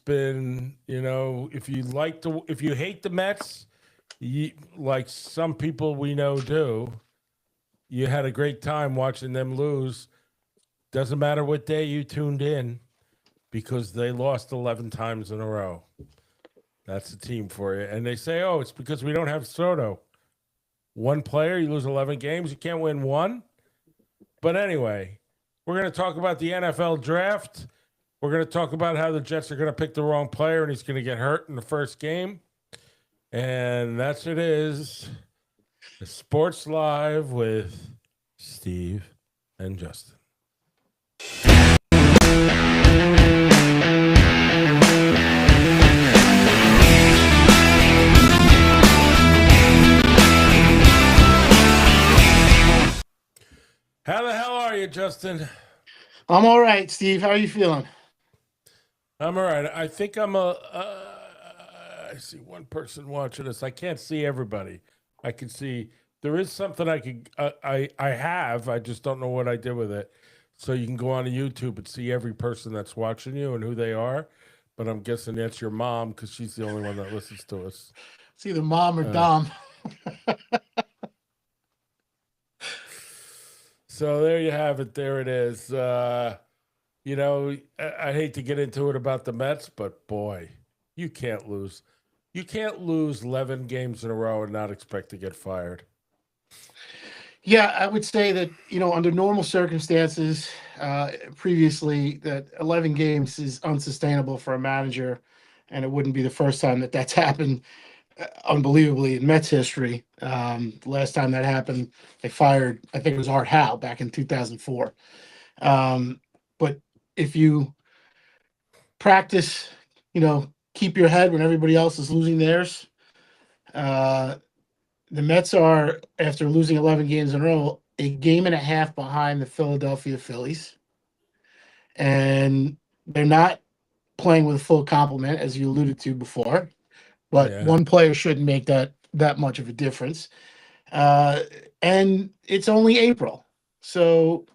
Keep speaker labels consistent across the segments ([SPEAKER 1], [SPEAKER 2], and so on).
[SPEAKER 1] been, if you hate the Mets, like some people we know do, you had a great time watching them lose. Doesn't matter what day you tuned in, because they lost 11 times in a row. That's a team for you. And they say, oh, it's because we don't have Soto. One player, you lose 11 games, you can't win one. But anyway, we're going to talk about the NFL draft. We're going to talk about how the Jets are going to pick the wrong player and he's going to get hurt in the first game. And that's it is. Sports Live with Steve and Justin. How the hell are you, Justin?
[SPEAKER 2] I'm all right, Steve. How are you feeling?
[SPEAKER 1] I'm all right. I think I see one person watching this. I can't see everybody. I can see there is something I could. I have. I just don't know what I did with it. So you can go on to YouTube and see every person that's watching you and who they are. But I'm guessing that's your mom because she's the only one that listens to us.
[SPEAKER 2] It's either mom or Dom.
[SPEAKER 1] So there you have it. There it is. I hate to get into it about the Mets, but boy, you can't lose. You can't lose 11 games in a row and not expect to get fired.
[SPEAKER 2] Yeah, I would say that, under normal circumstances, previously, that 11 games is unsustainable for a manager, and it wouldn't be the first time that that's happened, unbelievably, in Mets history. The last time that happened, they fired, I think it was Art Howe back in 2004. But if you practice, keep your head when everybody else is losing theirs, the Mets are, after losing 11 games in a row, a game and a half behind the Philadelphia Phillies. And they're not playing with a full complement, as you alluded to before. But one player shouldn't make that much of a difference. And it's only April. So,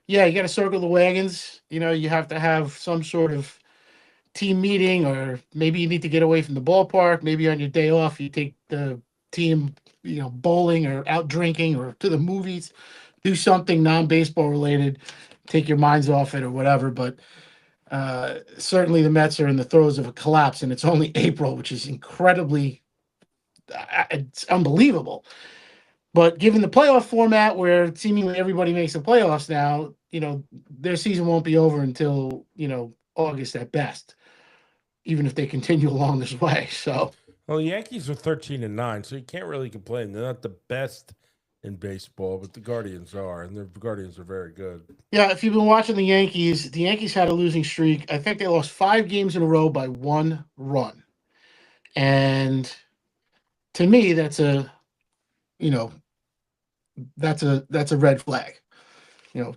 [SPEAKER 2] yeah, you got to circle the wagons. You have to have some sort of team meeting, or maybe you need to get away from the ballpark. Maybe on your day off, you take the team, bowling or out drinking or to the movies, do something non-baseball related, take your minds off it or whatever. But certainly the Mets are in the throes of a collapse, and it's only April, which is it's unbelievable. But given the playoff format where seemingly everybody makes the playoffs now, their season won't be over until, August at best, even if they continue along this way. So,
[SPEAKER 1] well, the Yankees are 13-9, so you can't really complain. They're not the best in baseball, but the Guardians are, and the Guardians are very good.
[SPEAKER 2] Yeah, if you've been watching the Yankees had a losing streak. I think they lost 5 games in a row by 1 run. And to me, that's a red flag.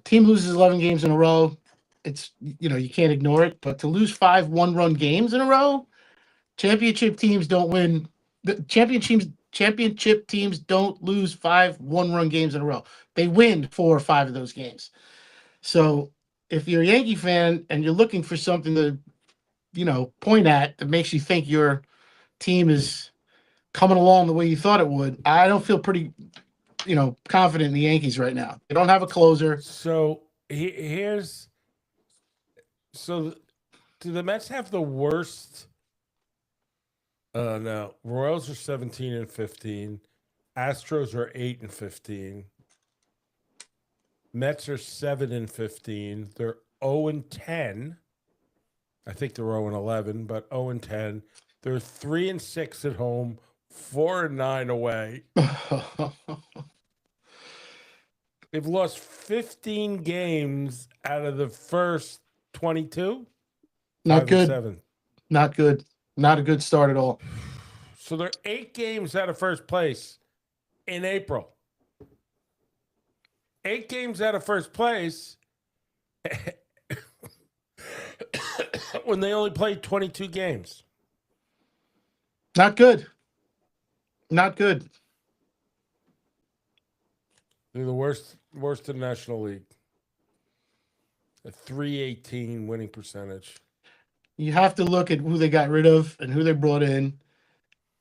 [SPEAKER 2] Team loses 11 games in a row. It's, you can't ignore it. But to lose 5 one-run games in a row, championship teams don't win. The championship teams don't lose 5 one-run games in a row. They win 4 or 5 of those games. So if you're a Yankee fan and you're looking for something to, point at that makes you think your team is coming along the way you thought it would, I don't feel pretty, confident in the Yankees right now. They don't have a closer.
[SPEAKER 1] So do the Mets have the worst? No, Royals are 17-15. Astros are 8-15. Mets are 7-15. They're 0-10. I think they're 0-11, but 0-10. They're 3-6 at home, 4-9 away. They've lost 15 games out of the first 22.
[SPEAKER 2] Not good. Not good. Not a good start at all.
[SPEAKER 1] So they're 8 games out of first place in April. 8 games out of first place when they only played 22 games.
[SPEAKER 2] Not good. Not good.
[SPEAKER 1] They're the worst in the National League. A .318 winning percentage.
[SPEAKER 2] You have to look at who they got rid of and who they brought in,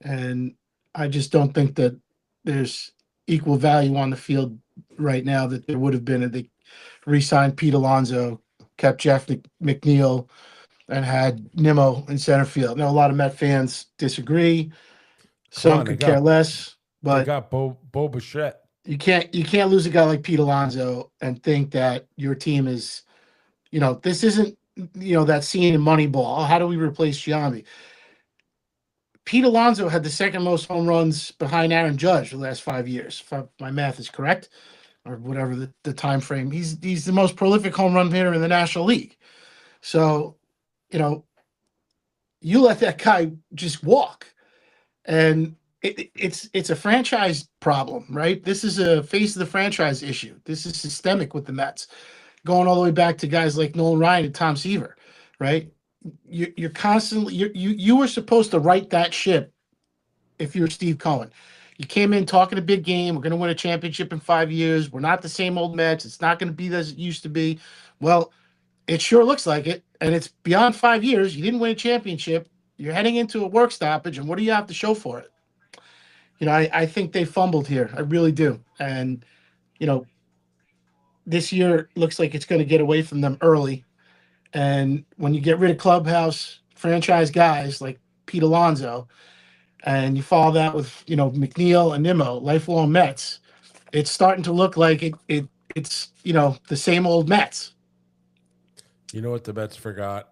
[SPEAKER 2] and I just don't think that there's equal value on the field right now that there would have been if they re-signed Pete Alonso, kept Jeff McNeil, and had Nimmo in center field. Now, a lot of Met fans disagree. Some
[SPEAKER 1] on, they
[SPEAKER 2] could care
[SPEAKER 1] got-
[SPEAKER 2] less,
[SPEAKER 1] They
[SPEAKER 2] but
[SPEAKER 1] got Bo Bichette.
[SPEAKER 2] you can't lose a guy like Pete Alonso and think that your team is, this isn't, that scene in Moneyball. How do we replace Giambi? Pete Alonso had the second most home runs behind Aaron Judge the last 5 years, if my math is correct, or whatever the time frame. He's the most prolific home run hitter in the National League. So, you let that guy just walk, and it's a franchise problem, right? This is a face of the franchise issue. This is systemic with the Mets, going all the way back to guys like Nolan Ryan and Tom Seaver, right? You're constantly you were supposed to right that ship if you're Steve Cohen. You came in talking a big game. We're going to win a championship in 5 years. We're not the same old Mets. It's not going to be as it used to be. Well, it sure looks like it, and it's beyond 5 years. You didn't win a championship. You're heading into a work stoppage, and what do you have to show for it? I think they fumbled here. I really do. And, this year looks like it's going to get away from them early. And when you get rid of clubhouse franchise guys like Pete Alonso, and you follow that with, McNeil and Nimmo, lifelong Mets, it's starting to look like it's the same old Mets.
[SPEAKER 1] You know what the Mets forgot?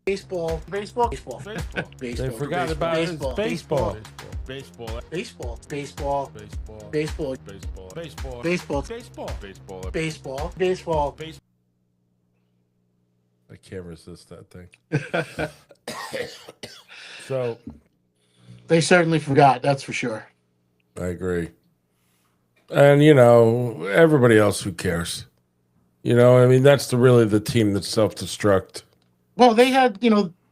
[SPEAKER 2] Baseball.
[SPEAKER 1] They forgot about baseball.
[SPEAKER 3] Baseball.
[SPEAKER 2] Baseball. Baseball.
[SPEAKER 3] Baseball.
[SPEAKER 2] Baseball.
[SPEAKER 3] Baseball.
[SPEAKER 2] Baseball.
[SPEAKER 3] Baseball.
[SPEAKER 2] Baseball. Baseball.
[SPEAKER 1] I can't resist that thing. So
[SPEAKER 2] They certainly forgot, that's for sure.
[SPEAKER 1] I agree. And everybody else, who cares? I mean, that's really the team that's self-destruct.
[SPEAKER 2] Well, they had,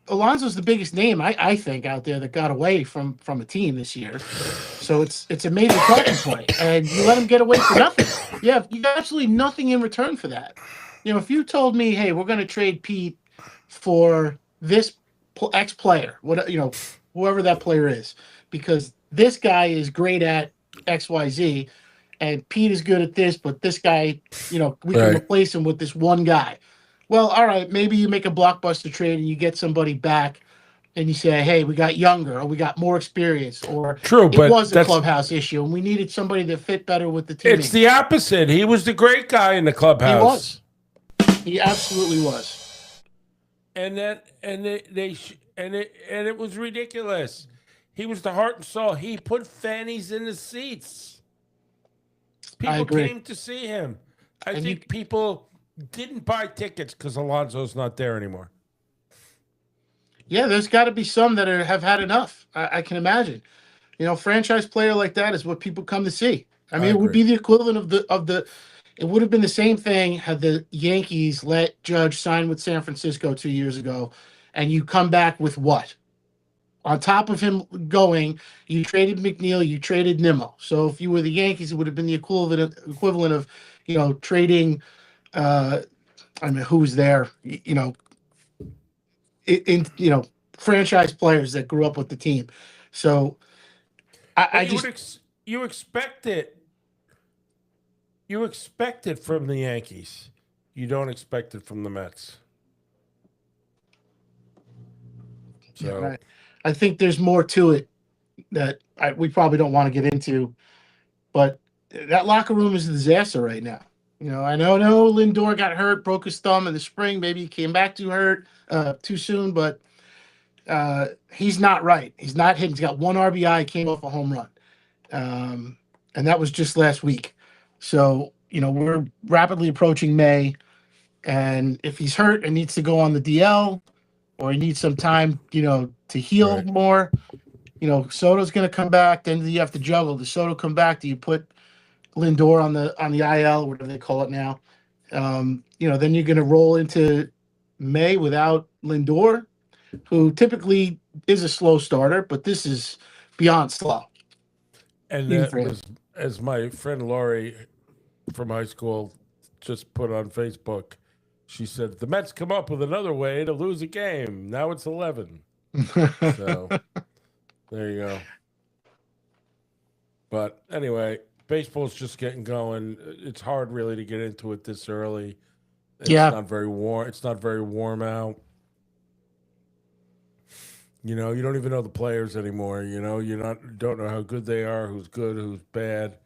[SPEAKER 2] Alonso's the biggest name I think out there that got away from a team this year. So it's a major talking point, and you let him get away for nothing. Yeah, you got absolutely nothing in return for that. If you told me, hey, we're going to trade Pete for this X player, whoever that player is, because this guy is great at XYZ, and Pete is good at this, but this guy, we can replace him with this one guy. Well, all right, maybe you make a blockbuster trade and you get somebody back, and you say, hey, we got younger, or we got more experience, or
[SPEAKER 1] True, but
[SPEAKER 2] it was a clubhouse issue, and we needed somebody that fit better with the team.
[SPEAKER 1] It's the opposite. He was the great guy in the clubhouse.
[SPEAKER 2] He was. He absolutely was.
[SPEAKER 1] And it was ridiculous. He was the heart and soul. He put fannies in the seats. People came to see him. I think people didn't buy tickets because Alonso's not there anymore.
[SPEAKER 2] Yeah, there's got to be some that have had enough. I can imagine. Franchise player like that is what people come to see. I mean, it would be the equivalent of the. It would have been the same thing had the Yankees let Judge sign with San Francisco 2 years ago, and you come back with what? On top of him going, you traded McNeil, you traded Nimmo. So if you were the Yankees, it would have been the equivalent of, trading. Who's there? Franchise players that grew up with the team. So
[SPEAKER 1] you expect it. You expect it from the Yankees. You don't expect it from the Mets. So
[SPEAKER 2] right. I think there's more to it that we probably don't want to get into, but that locker room is a disaster right now. I know Lindor got hurt, broke his thumb in the spring. Maybe he came back too soon, but he's not right. He's not hitting. He's got one RBI, came off a home run. And that was just last week. So, we're rapidly approaching May, and if he's hurt and needs to go on the DL, or he needs some time, to heal more, Soto's going to come back. Then you have to juggle. Does Soto come back? Do you put Lindor on the IL, whatever they call it now? Then you're going to roll into May without Lindor, who typically is a slow starter, but this is beyond slow.
[SPEAKER 1] And that was, as my friend Laurie from high school just put on Facebook, She said the Mets come up with another way to lose a game. Now it's 11. So there you go. But anyway, baseball's just getting going. It's hard really to get into it this early. It's not very warm. It's not very warm out. You know, you don't even know the players anymore. You know, don't know how good they are, who's good, who's bad.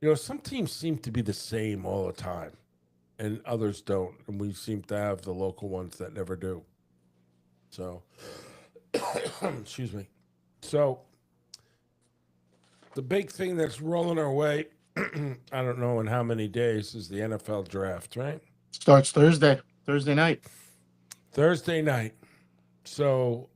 [SPEAKER 1] You know, some teams seem to be the same all the time, and others don't. And we seem to have the local ones that never do. So, excuse me. So, the big thing that's rolling our way, I don't know in how many days, is the NFL draft, right?
[SPEAKER 2] Starts Thursday night.
[SPEAKER 1] Thursday night. So,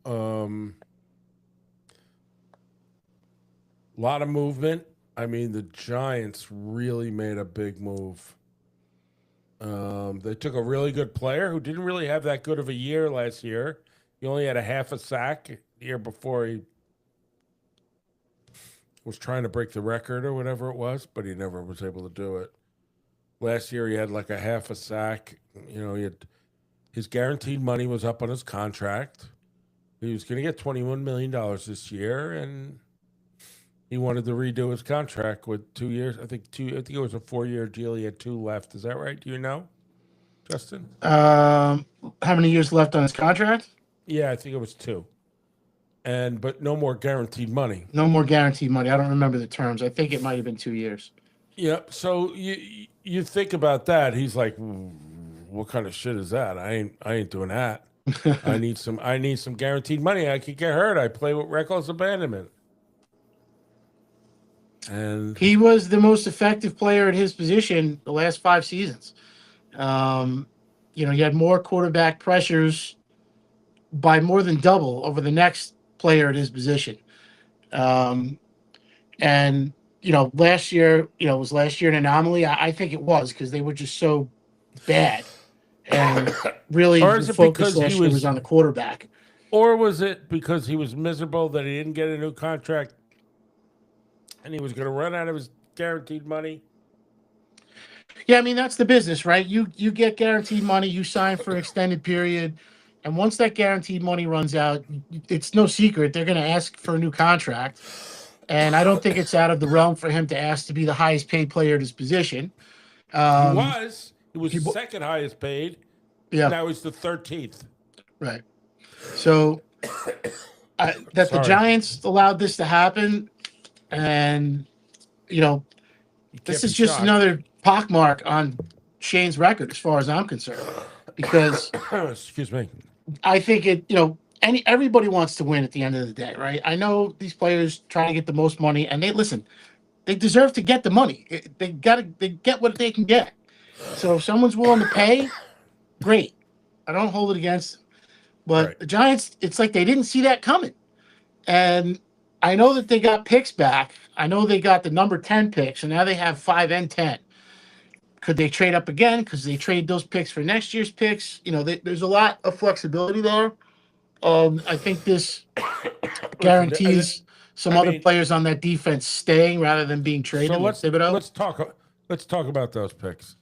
[SPEAKER 1] lot of movement. I mean, the Giants really made a big move. They took a really good player who didn't really have that good of a year last year. He only had a half a sack the year before. He was trying to break the record or whatever it was, but he never was able to do it. Last year, he had like a half a sack. You know, his guaranteed money was up on his contract. He was going to get $21 million this year, and he wanted to redo his contract with 2 years. I think it was a 4-year deal. He had 2 left. Is that right? Do you know, Justin?
[SPEAKER 2] How many years left on his contract?
[SPEAKER 1] Yeah, I think it was 2. But no more guaranteed money.
[SPEAKER 2] No more guaranteed money. I don't remember the terms. I think it might have been 2 years.
[SPEAKER 1] Yeah. So you think about that. He's like, what kind of shit is that? I ain't doing that. I need some guaranteed money. I could get hurt. I play with reckless abandonment. And
[SPEAKER 2] he was the most effective player at his position the last 5 seasons. You know, he had more quarterback pressures by more than double over the next player at his position. And, you know, last year, was last year an anomaly? I think it was, because they were just so bad. And really, the focus last year was on the quarterback.
[SPEAKER 1] Or was it because he was miserable that he didn't get a new contract and he was going to run out of his guaranteed money?
[SPEAKER 2] Yeah, I mean, that's the business, right? You get guaranteed money, you sign for an extended period, and once that guaranteed money runs out, it's no secret they're going to ask for a new contract. And I don't think it's out of the realm for him to ask to be the highest paid player at his position.
[SPEAKER 1] He was the second highest paid.
[SPEAKER 2] Yeah.
[SPEAKER 1] Now he's the 13th.
[SPEAKER 2] Right. So the Giants allowed this to happen, and this is just another pockmark on Shane's record as far as I'm concerned, because
[SPEAKER 1] excuse me,
[SPEAKER 2] I think everybody wants to win at the end of the day, right? I know these players trying to get the most money, and they deserve to get the money. They get what they can get. So if someone's willing to pay, great. I don't hold it against them. But right. The Giants, it's like they didn't see that coming. And I know that they got picks back. I know they got the number 10 picks, and now they have 5 and 10. Could they trade up again? Because they trade those picks for next year's picks. There's a lot of flexibility there. I think this guarantees some other players on that defense staying rather than being traded.
[SPEAKER 1] So let's talk about those picks.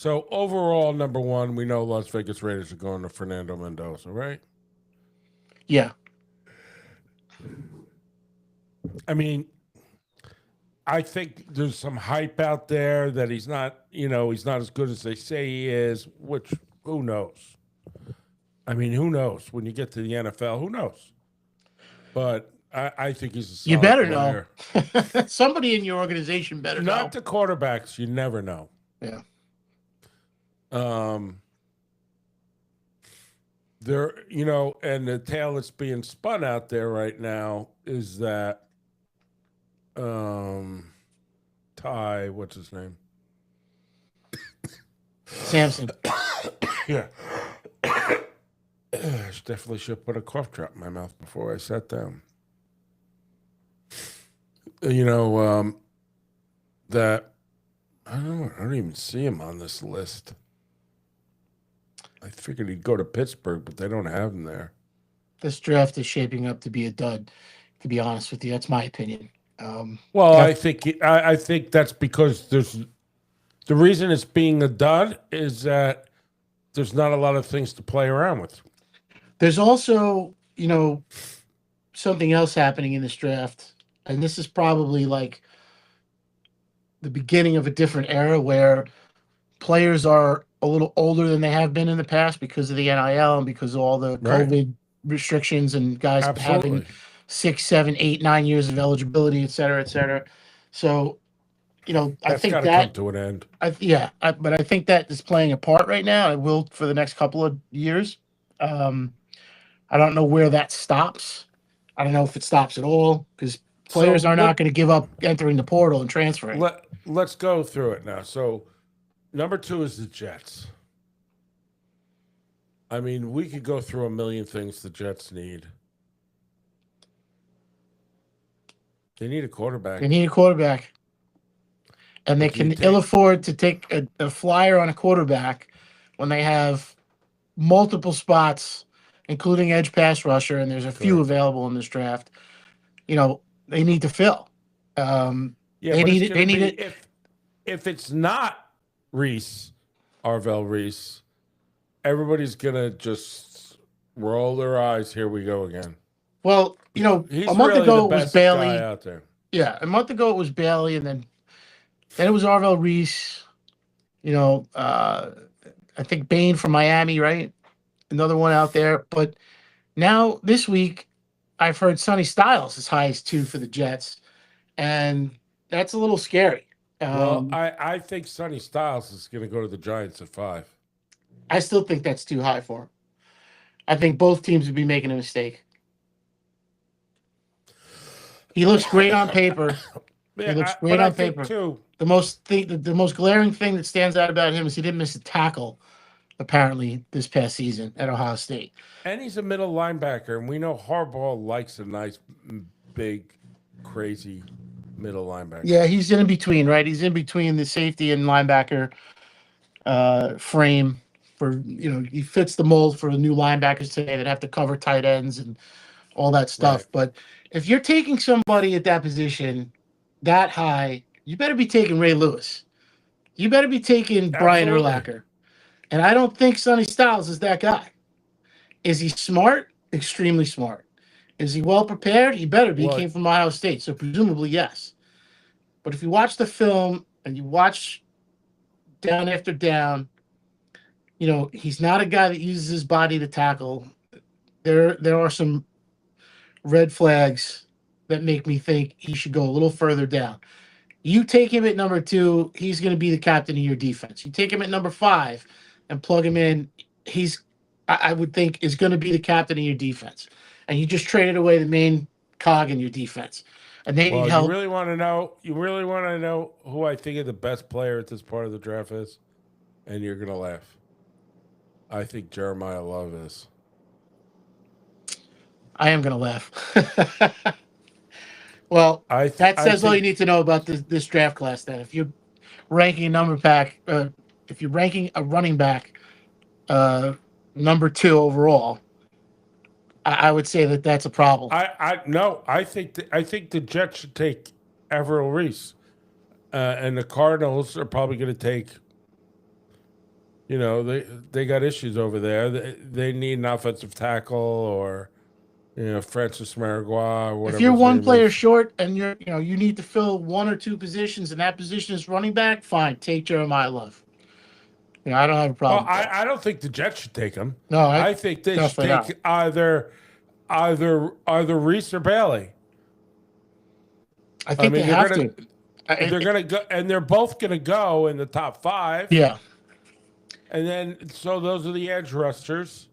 [SPEAKER 1] So overall, number 1, we know Las Vegas Raiders are going to Fernando Mendoza, right?
[SPEAKER 2] Yeah.
[SPEAKER 1] I mean, I think there's some hype out there that he's not as good as they say he is, which who knows? I mean, who knows? When you get to the NFL, who knows? But I think he's a solid
[SPEAKER 2] You better
[SPEAKER 1] player.
[SPEAKER 2] know. Somebody in your organization better know.
[SPEAKER 1] Not the quarterbacks. You never know.
[SPEAKER 2] Yeah.
[SPEAKER 1] There, and the tale that's being spun out there right now is that Ty, what's his name?
[SPEAKER 2] Samson.
[SPEAKER 1] Yeah. I definitely should put a cough drop in my mouth before I sat down. That I don't even see him on this list. I figured he'd go to Pittsburgh, but they don't have him there.
[SPEAKER 2] This draft is shaping up to be a dud, to be honest with you. That's my opinion.
[SPEAKER 1] I think that's because the reason it's being a dud is that there's not a lot of things to play around with.
[SPEAKER 2] There's also, something else happening in this draft, and this is probably like the beginning of a different era where players are a little older than they have been in the past because of the NIL and because of all the
[SPEAKER 1] Right.
[SPEAKER 2] COVID restrictions and guys
[SPEAKER 1] Absolutely.
[SPEAKER 2] having 6, 7, 8, 9 years of eligibility, et cetera, et cetera. So, I
[SPEAKER 1] That's
[SPEAKER 2] think
[SPEAKER 1] got to come to an end.
[SPEAKER 2] but I think that is playing a part right now. It will for the next couple of years. I don't know where that stops. I don't know if it stops at all because players
[SPEAKER 1] So
[SPEAKER 2] are not going to give up entering the portal and transferring.
[SPEAKER 1] Let's go through it now. So, number 2 is the Jets. I mean, we could go through a million things the Jets need. They need a quarterback.
[SPEAKER 2] They need a quarterback. And they
[SPEAKER 1] But do you
[SPEAKER 2] can ill afford to take a flyer on a quarterback when they have multiple spots, including edge pass rusher, and there's a few
[SPEAKER 1] Correct.
[SPEAKER 2] available in this draft. They need to fill.
[SPEAKER 1] Yeah,
[SPEAKER 2] they
[SPEAKER 1] but
[SPEAKER 2] need
[SPEAKER 1] it's
[SPEAKER 2] it. They
[SPEAKER 1] gonna
[SPEAKER 2] need
[SPEAKER 1] be
[SPEAKER 2] it.
[SPEAKER 1] if it's not Reese, Arvell Reese, everybody's gonna just roll their eyes. Here we go again.
[SPEAKER 2] Well,
[SPEAKER 1] He's
[SPEAKER 2] a month
[SPEAKER 1] really
[SPEAKER 2] ago
[SPEAKER 1] the
[SPEAKER 2] it was
[SPEAKER 1] best
[SPEAKER 2] Bailey.
[SPEAKER 1] guy out there.
[SPEAKER 2] Yeah, a month ago it was Bailey, and then it was Arvell Reese. I think Bain from Miami, right? Another one out there. But now this week, I've heard Sonny Styles as high as 2 for the Jets, and that's a little scary.
[SPEAKER 1] Well, I think Sonny Styles is going to go to the Giants at 5.
[SPEAKER 2] I still think that's too high for him. I think both teams would be making a mistake. He looks great on paper.
[SPEAKER 1] Yeah,
[SPEAKER 2] looks
[SPEAKER 1] but
[SPEAKER 2] great
[SPEAKER 1] I
[SPEAKER 2] on
[SPEAKER 1] think
[SPEAKER 2] paper.
[SPEAKER 1] too.
[SPEAKER 2] The most glaring thing that stands out about him is he didn't miss a tackle, apparently, this past season at Ohio State.
[SPEAKER 1] And he's a middle linebacker, and we know Harbaugh likes a nice, big, crazy middle linebacker.
[SPEAKER 2] Yeah, he's in between, right? He's in between the safety and linebacker frame. He fits the mold for the new linebackers today that have to cover tight ends and all that stuff.
[SPEAKER 1] Right.
[SPEAKER 2] But if you're taking somebody at that position that high, you better be taking Ray Lewis. You better be taking Brian
[SPEAKER 1] Absolutely.
[SPEAKER 2] Urlacher. And I don't think Sonny Styles is that guy. Is he smart? Extremely smart. Is he well prepared? He better be. He came from Ohio State, so presumably yes. But if you watch the film and you watch down after down, he's not a guy that uses his body to tackle. There are some red flags that make me think he should go a little further down. You take him at number 2, he's going to be the captain of your defense. You take him at number 5 and plug him in, I would think, is going to be the captain of your defense. And you just traded away the main cog in your defense. And they need help.
[SPEAKER 1] You really want to know who I think is the best player at this part of the draft is? And you're going to laugh. I think Jeremiah Love is.
[SPEAKER 2] I am going to laugh. Well, that says all you need to know about this draft class. Then, if you're ranking if you're ranking a running back number 2 overall, I would say that's a problem.
[SPEAKER 1] I think the Jets should take Avril Reese, and the Cardinals are probably going to take. They got issues over there. They need an offensive tackle or. Francis Maragua or whatever.
[SPEAKER 2] If you're one player short and you need to fill 1 or 2 positions and that position is running back, fine, take Jeremiah Love. I don't have a problem.
[SPEAKER 1] Well, I don't think the Jets should take him.
[SPEAKER 2] No,
[SPEAKER 1] I think they should take either Reese or Bailey.
[SPEAKER 2] I think they have to.
[SPEAKER 1] They're gonna go, and they're both gonna go in the top 5.
[SPEAKER 2] Yeah. And
[SPEAKER 1] then those are the edge rushers.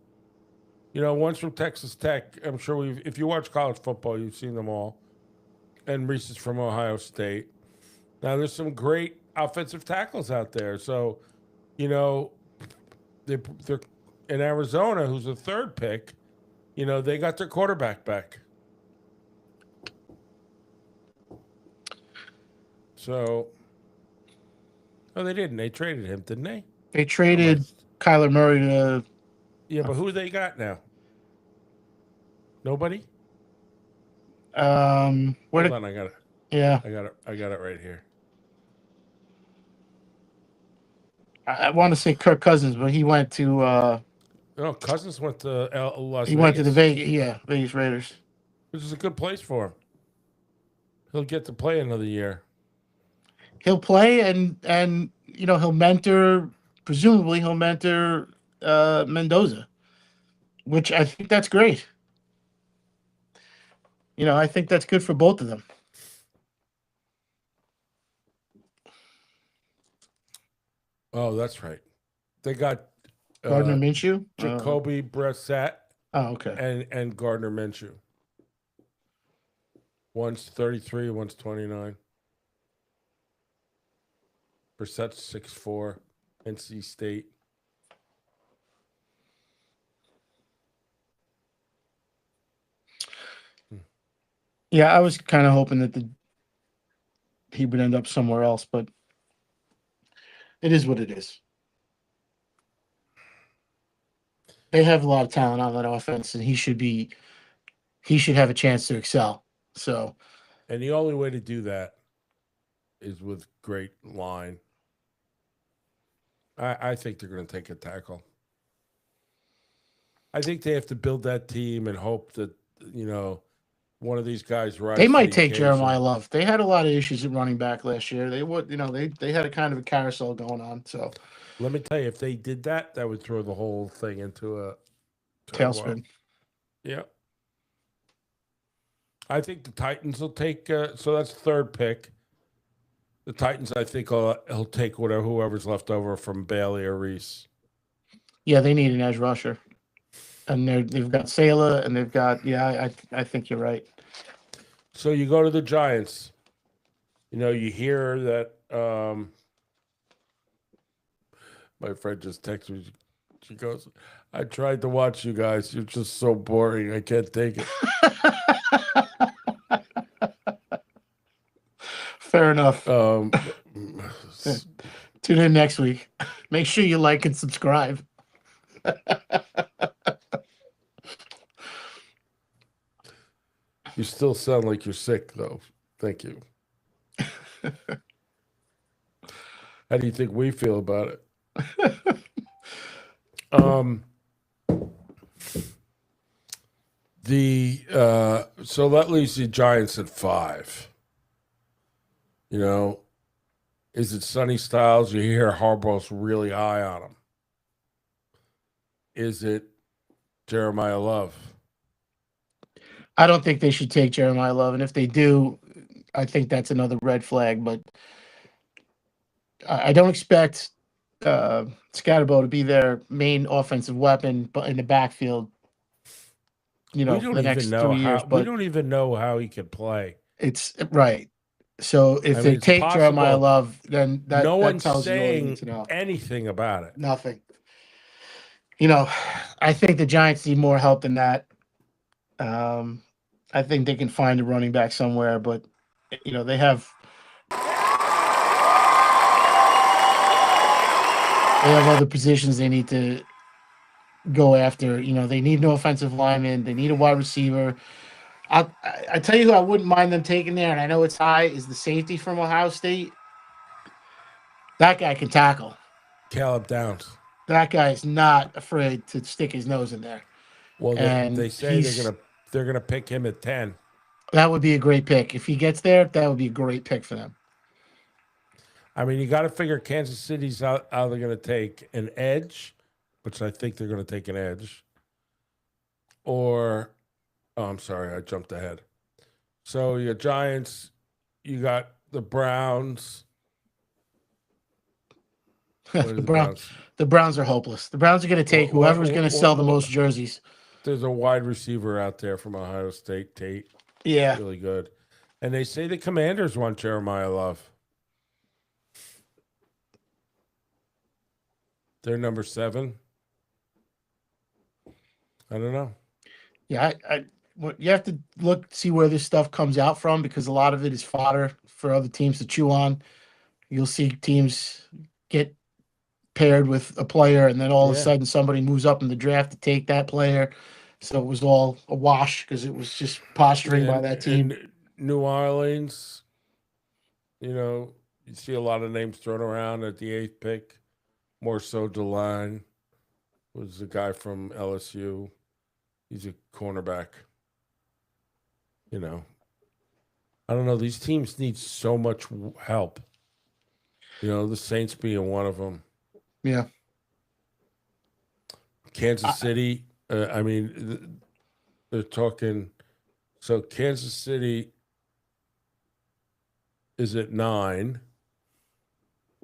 [SPEAKER 1] One's from Texas Tech. I'm sure if you watch college football, you've seen them all. And Reese is from Ohio State. Now, there's some great offensive tackles out there. So, they're in Arizona, who's the 3rd pick. They got their quarterback back. So, they didn't. They traded him, didn't they?
[SPEAKER 2] They traded Kyler Murray to.
[SPEAKER 1] Yeah, but who they got now? Nobody?
[SPEAKER 2] Hold
[SPEAKER 1] on, I got it.
[SPEAKER 2] Yeah.
[SPEAKER 1] I got it right here.
[SPEAKER 2] I want to say Kirk Cousins, but he went to
[SPEAKER 1] No, Cousins went to Las
[SPEAKER 2] he
[SPEAKER 1] Vegas.
[SPEAKER 2] went to the Vegas Raiders.
[SPEAKER 1] Which is a good place for him. He'll get to play another year.
[SPEAKER 2] He'll play and he'll mentor. Presumably, he'll mentor Mendoza, which I think that's great. I think that's good for both of them.
[SPEAKER 1] Oh, that's right. They got
[SPEAKER 2] Gardner Minshew,
[SPEAKER 1] Jacoby Brissett
[SPEAKER 2] okay.
[SPEAKER 1] and Gardner Minshew. One's 33, one's 29. Brissett's 6'4", NC State.
[SPEAKER 2] Yeah, I was kind of hoping that he would end up somewhere else, but it is what it is. They have a lot of talent on that offense, and he should have a chance to excel. So,
[SPEAKER 1] and the only way to do that is with great line. I think they're going to take a tackle. I think they have to build that team and hope that one of these guys rises.
[SPEAKER 2] They might take Jeremiah Love. They had a lot of issues at running back last year. They would, they had a kind of a carousel going on. So
[SPEAKER 1] let me tell you, if they did that, that would throw the whole thing into a
[SPEAKER 2] tailspin.
[SPEAKER 1] Yeah. I think the Titans will take. So that's third pick. The Titans, I think, he'll take whoever's left over from Bailey or Reese.
[SPEAKER 2] Yeah, they need an edge rusher, and they've got Sala, and they've got. Yeah, I think you're right.
[SPEAKER 1] So you go to the Giants. You hear that. My friend just texted me. She goes, "I tried to watch you guys. You're just so boring. I can't take it."
[SPEAKER 2] Fair enough. Tune in next week. Make sure you like and subscribe.
[SPEAKER 1] You still sound like you're sick, though. Thank you. How do you think we feel about it? So that leaves the Giants at 5. Is it Sonny Styles? You hear Harbaugh's really high on him. Is it Jeremiah Love?
[SPEAKER 2] I don't think they should take Jeremiah Love, and if they do, I think that's another red flag. But I don't expect Scatterbo to be their main offensive weapon, but in the backfield, the next 3 years. But
[SPEAKER 1] we don't even know how he can play.
[SPEAKER 2] It's right. So if they take Jeremiah Love, then that tells you all you need to know.
[SPEAKER 1] Anything about it.
[SPEAKER 2] Nothing. I think the Giants need more help than that. I think they can find a running back somewhere, but they have other positions they need to go after. They need an offensive lineman. They need a wide receiver. I tell you who I wouldn't mind them taking there, and I know it's high, is the safety from Ohio State. That guy can tackle.
[SPEAKER 1] Caleb Downs.
[SPEAKER 2] That guy is not afraid to stick his nose in there.
[SPEAKER 1] Well, they say they're gonna pick him at 10.
[SPEAKER 2] That would be a great pick. If he gets there, that would be a great pick for them.
[SPEAKER 1] I mean, you got to figure Kansas City's out they're going to take an edge, which I think they're going to take an edge. Or, I'm sorry, I jumped ahead. So your Giants, you got the Browns.
[SPEAKER 2] The Browns are hopeless. The Browns are going to take whoever's going to sell the most jerseys.
[SPEAKER 1] There's a wide receiver out there from Ohio State, Tate.
[SPEAKER 2] Yeah.
[SPEAKER 1] Really good. And they say the Commanders want Jeremiah Love. They're number 7. I don't know.
[SPEAKER 2] Yeah, you have to see where this stuff comes out from, because a lot of it is fodder for other teams to chew on. You'll see teams get paired with a player, and then all of a sudden somebody moves up in the draft to take that player. So it was all a wash because it was just posturing by that team.
[SPEAKER 1] New Orleans, you see a lot of names thrown around at the 8th pick. More so DeLine was the guy from LSU. He's a cornerback. You know, I don't know. These teams need so much help. You know, the Saints being one of them.
[SPEAKER 2] Yeah.
[SPEAKER 1] Kansas City. I mean, they're talking. So Kansas City is at 9.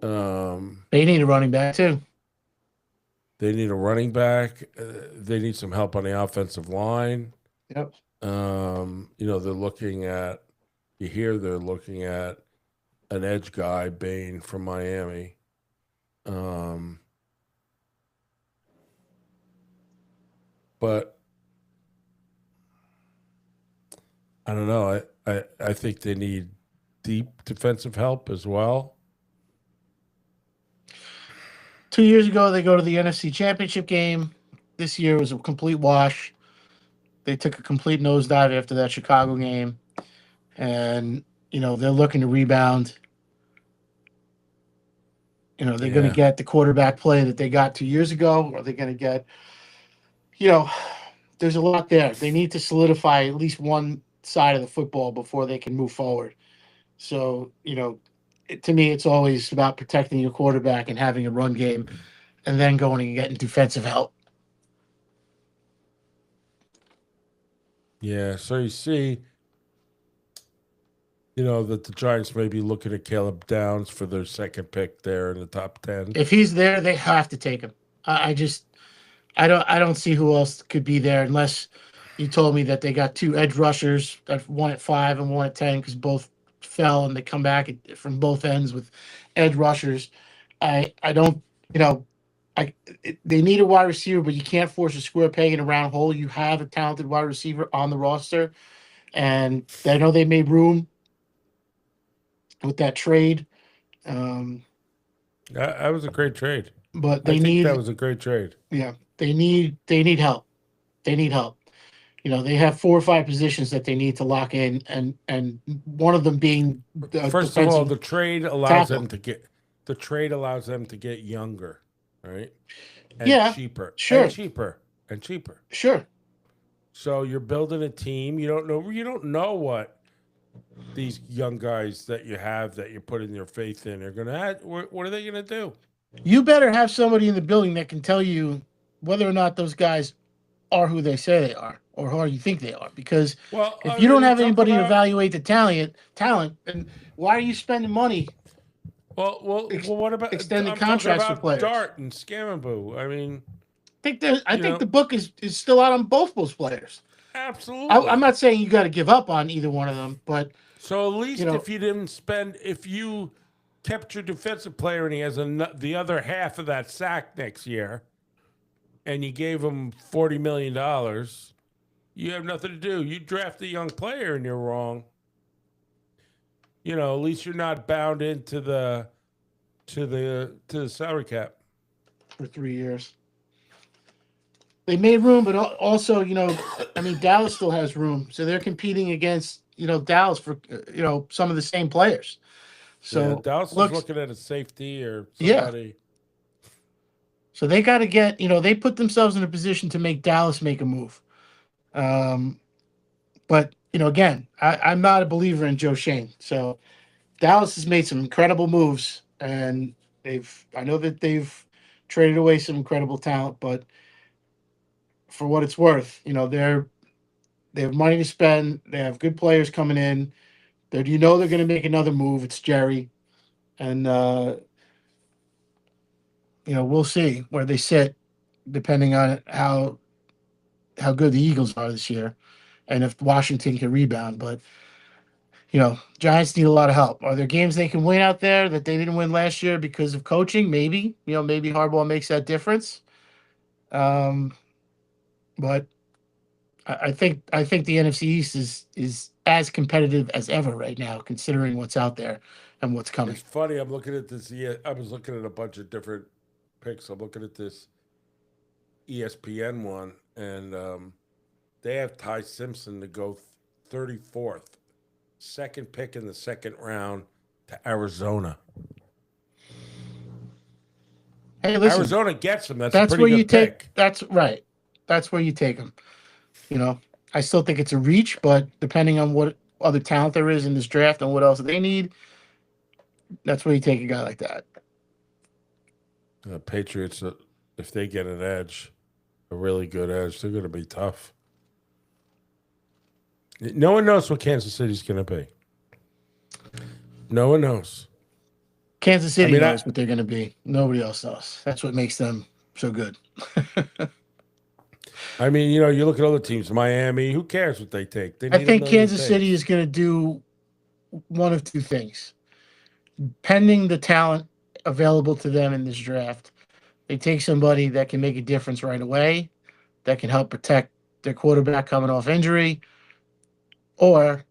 [SPEAKER 2] They need a running back too.
[SPEAKER 1] They need a running back. They need some help on the offensive line.
[SPEAKER 2] Yep.
[SPEAKER 1] You know, they're looking at. You hear they're looking at an edge guy, Bain from Miami. But I don't know. I think they need deep defensive help as well.
[SPEAKER 2] 2 years ago, they go to the NFC Championship game. This year was a complete wash. They took a complete nosedive after that Chicago game. And, you know, they're looking to rebound. You know, they're going
[SPEAKER 1] Yeah.
[SPEAKER 2] to get the quarterback play that they got 2 years ago, or they're going to get, you know, there's a lot there. They need to solidify at least one side of the football before they can move forward. So, you know, to me, it's always about protecting your quarterback and having a run game and then going and getting defensive help.
[SPEAKER 1] Yeah. So you see, you know, that the Giants may be looking at Caleb Downs for their second pick there in the top 10.
[SPEAKER 2] If he's there, they have to take him. I don't see who else could be there unless you told me that they got 2 edge rushers, that one at 5 and one at 10, because both fell and they come back from both ends with edge rushers. I don't, you know, they need a wide receiver, but you can't force a square peg in a round hole. You have a talented wide receiver on the roster, and I know they made room with that trade.
[SPEAKER 1] That was a great trade.
[SPEAKER 2] But
[SPEAKER 1] I
[SPEAKER 2] they
[SPEAKER 1] think that
[SPEAKER 2] need,
[SPEAKER 1] was a great trade.
[SPEAKER 2] yeah, they need help. They need help. You know, they have 4 or 5 positions that they need to lock in, and one of them being
[SPEAKER 1] First of all,
[SPEAKER 2] defensive
[SPEAKER 1] the trade allows
[SPEAKER 2] tackle.
[SPEAKER 1] them to get younger, right? And
[SPEAKER 2] Yeah,
[SPEAKER 1] cheaper.
[SPEAKER 2] sure.
[SPEAKER 1] And cheaper. And cheaper.
[SPEAKER 2] Sure.
[SPEAKER 1] So you're building a team. You don't know what these young guys that you have that you're putting your faith in are gonna have. What are they gonna do?
[SPEAKER 2] You better have somebody in the building that can tell you whether or not those guys are who they say they are or who you think they are. Because
[SPEAKER 1] Well,
[SPEAKER 2] if you don't have
[SPEAKER 1] talk
[SPEAKER 2] anybody to
[SPEAKER 1] about-
[SPEAKER 2] evaluate the talent, then why are you spending money?
[SPEAKER 1] well, what about
[SPEAKER 2] extending
[SPEAKER 1] I'm talking
[SPEAKER 2] contracts for
[SPEAKER 1] about
[SPEAKER 2] players.
[SPEAKER 1] Dart and Scamaboo. I mean,
[SPEAKER 2] I think
[SPEAKER 1] You know-
[SPEAKER 2] the book is still out on both those players.
[SPEAKER 1] absolutely.
[SPEAKER 2] I'm not saying you got to give up on either one of them, but
[SPEAKER 1] So at least
[SPEAKER 2] you know-
[SPEAKER 1] if you kept your defensive player and he has the other half of that sack next year, and you gave him $40 million, you have nothing to do. You draft a young player and you're wrong. You know, at least you're not bound into the salary cap.
[SPEAKER 2] for 3 years. They made room, but also, you know, I mean, Dallas still has room, so they're competing against, you know, Dallas for, you know, some of the same players. So
[SPEAKER 1] yeah, Dallas is
[SPEAKER 2] looks-
[SPEAKER 1] looking at a safety or
[SPEAKER 2] Yeah.
[SPEAKER 1] somebody.
[SPEAKER 2] So they got to get, you know, they put themselves in a position to make Dallas make a move. But, you know, again, I'm not a believer in Joe Shane. So Dallas has made some incredible moves, and I know that they've traded away some incredible talent, but for what it's worth, you know, they have money to spend. They have good players coming in. They're going to make another move. It's Jerry, and you know, we'll see where they sit, depending on how good the Eagles are this year, and if Washington can rebound. But you know, Giants need a lot of help. Are there games they can win out there that they didn't win last year because of coaching? Maybe, you know, maybe Harbaugh makes that difference. But I think the NFC East is as competitive as ever right now, considering what's out there and what's coming.
[SPEAKER 1] It's funny. I'm looking at this. Yeah, I was looking at a bunch of different picks. I'm looking at this ESPN one, and they have Ty Simpson to go 34th, second pick in the second round to Arizona.
[SPEAKER 2] Hey, listen,
[SPEAKER 1] Arizona gets him. That's
[SPEAKER 2] that's
[SPEAKER 1] a
[SPEAKER 2] where
[SPEAKER 1] pretty
[SPEAKER 2] you
[SPEAKER 1] good
[SPEAKER 2] take.
[SPEAKER 1] pick.
[SPEAKER 2] That's right. That's where you take him. You know, I still think it's a reach, but depending on what other talent there is in this draft and what else they need, that's where you take a guy like that.
[SPEAKER 1] The Patriots, if they get an edge, a really good edge, they're going to be tough. No one knows what Kansas City's going to be. No one knows.
[SPEAKER 2] Kansas City
[SPEAKER 1] mean,
[SPEAKER 2] knows what they're going to be. Nobody else knows. That's what makes them so good.
[SPEAKER 1] I mean, you look at other teams, Miami. Who cares what they take? They
[SPEAKER 2] I
[SPEAKER 1] need a
[SPEAKER 2] think
[SPEAKER 1] million
[SPEAKER 2] Kansas
[SPEAKER 1] picks.
[SPEAKER 2] City is going to do one of two things. Pending the talent available to them in this draft, they take somebody that can make a difference right away, that can help protect their quarterback coming off injury, or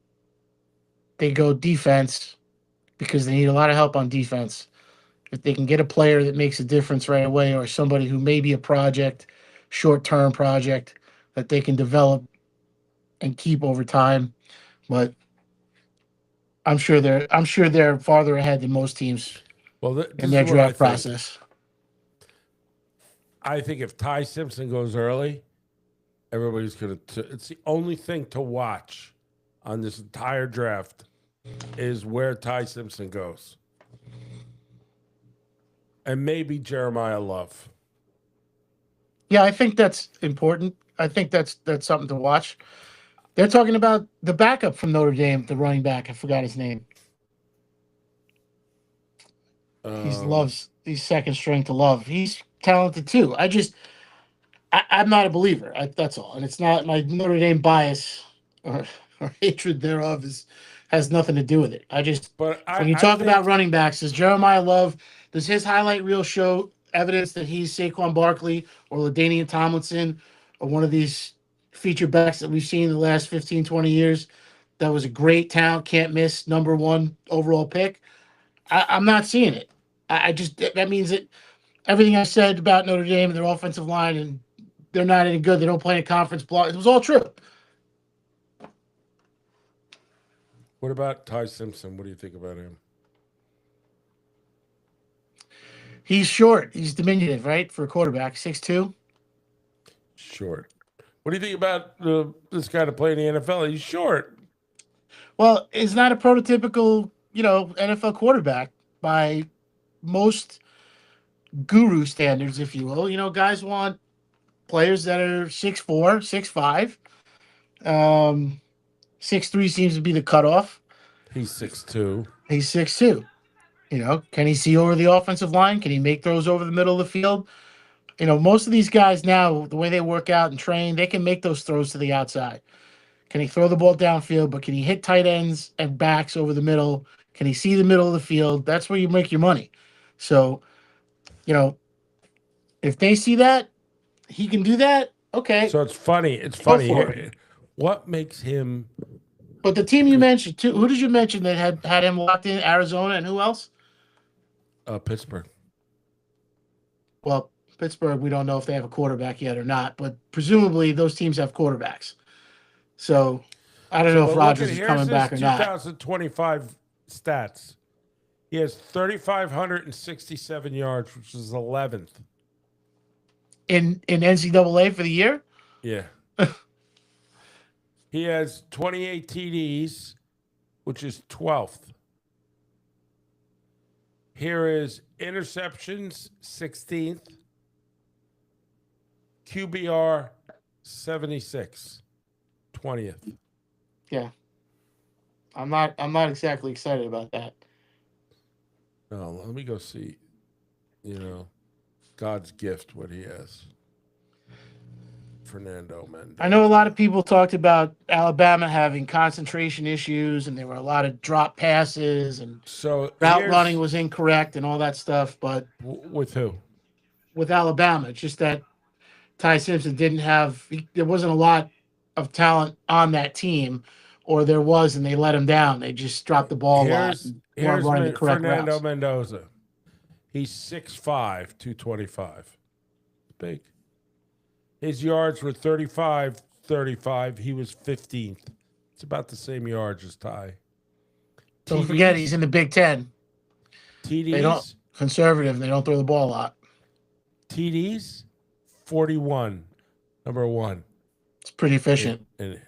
[SPEAKER 2] they go defense because they need a lot of help on defense. If they can get a player that makes a difference right away, or somebody who may be a project, short-term project that they can develop and keep over time. But I'm sure they're farther ahead than most teams
[SPEAKER 1] Well, this
[SPEAKER 2] in their
[SPEAKER 1] is what I
[SPEAKER 2] draft
[SPEAKER 1] think.
[SPEAKER 2] process.
[SPEAKER 1] I think if Ty Simpson goes early, everybody's going to. It's the only thing to watch on this entire draft is where Ty Simpson goes. And maybe Jeremiah Love.
[SPEAKER 2] Yeah, I think that's important. I think that's something to watch. They're talking about the backup from Notre Dame, the running back. I forgot his name. He's second string to Love. He's talented too. I'm not a believer. That's all. And it's not my Notre Dame bias or hatred thereof has nothing to do with it.
[SPEAKER 1] But
[SPEAKER 2] when you talk about running backs, does Jeremiah Love, does his highlight reel show evidence that he's Saquon Barkley or LaDainian Tomlinson or one of these feature backs that we've seen in the last 15, 20 years that was a great talent, can't miss, number one overall pick? I'm not seeing it. That means that everything I said about Notre Dame and their offensive line, and they're not any good. They don't play in conference block. It was all true.
[SPEAKER 1] What about Ty Simpson? What do you think about him?
[SPEAKER 2] He's short. He's diminutive, right, for a quarterback, 6'2".
[SPEAKER 1] Short. What do you think about this guy to play in the NFL? He's short.
[SPEAKER 2] Well, he's not a prototypical, NFL quarterback by most guru standards, if you will. Guys want players that are 6'4", 6'5". 6'3" seems to be the cutoff.
[SPEAKER 1] He's 6'2".
[SPEAKER 2] He's 6'2". Can he see over the offensive line? Can he make throws over the middle of the field? Most of these guys now, the way they work out and train, they can make those throws to the outside. Can he throw the ball downfield? But can he hit tight ends and backs over the middle? Can he see the middle of the field? That's where you make your money. So, if they see that, he can do that. Okay.
[SPEAKER 1] So it's funny.
[SPEAKER 2] for it.
[SPEAKER 1] What makes him?
[SPEAKER 2] But the team you mentioned too, who did you mention that had him locked in? Arizona and who else?
[SPEAKER 1] Pittsburgh.
[SPEAKER 2] Well, Pittsburgh, we don't know if they have a quarterback yet or not, but presumably those teams have quarterbacks. So I don't know if Rodgers is coming back or not.
[SPEAKER 1] 2025 stats. He has 3,567 yards, which is 11th.
[SPEAKER 2] In NCAA for the year?
[SPEAKER 1] Yeah. He has 28 TDs, which is 12th. Here is interceptions, 16th. QBR, 76, 20th.
[SPEAKER 2] Yeah. I'm not exactly excited about that.
[SPEAKER 1] No, let me go see, God's gift, what he has. Fernando Mendoza.
[SPEAKER 2] I know a lot of people talked about Alabama having concentration issues, and there were a lot of drop passes, and route running was incorrect and all that stuff. But
[SPEAKER 1] with who?
[SPEAKER 2] With Alabama, it's just that Ty Simpson there wasn't a lot of talent on that team, or there was, and they let him down. They just dropped the ball a lot.
[SPEAKER 1] Here's
[SPEAKER 2] running the correct
[SPEAKER 1] Fernando
[SPEAKER 2] routes.
[SPEAKER 1] Mendoza. He's 6'5", 225. Big. His yards were 35. He was 15th. It's about the same yards as Ty.
[SPEAKER 2] Don't forget, he's in the Big Ten.
[SPEAKER 1] TDs.
[SPEAKER 2] They don't conservative. They don't throw the ball a lot.
[SPEAKER 1] TDs, 41, number one.
[SPEAKER 2] It's pretty efficient.
[SPEAKER 1] And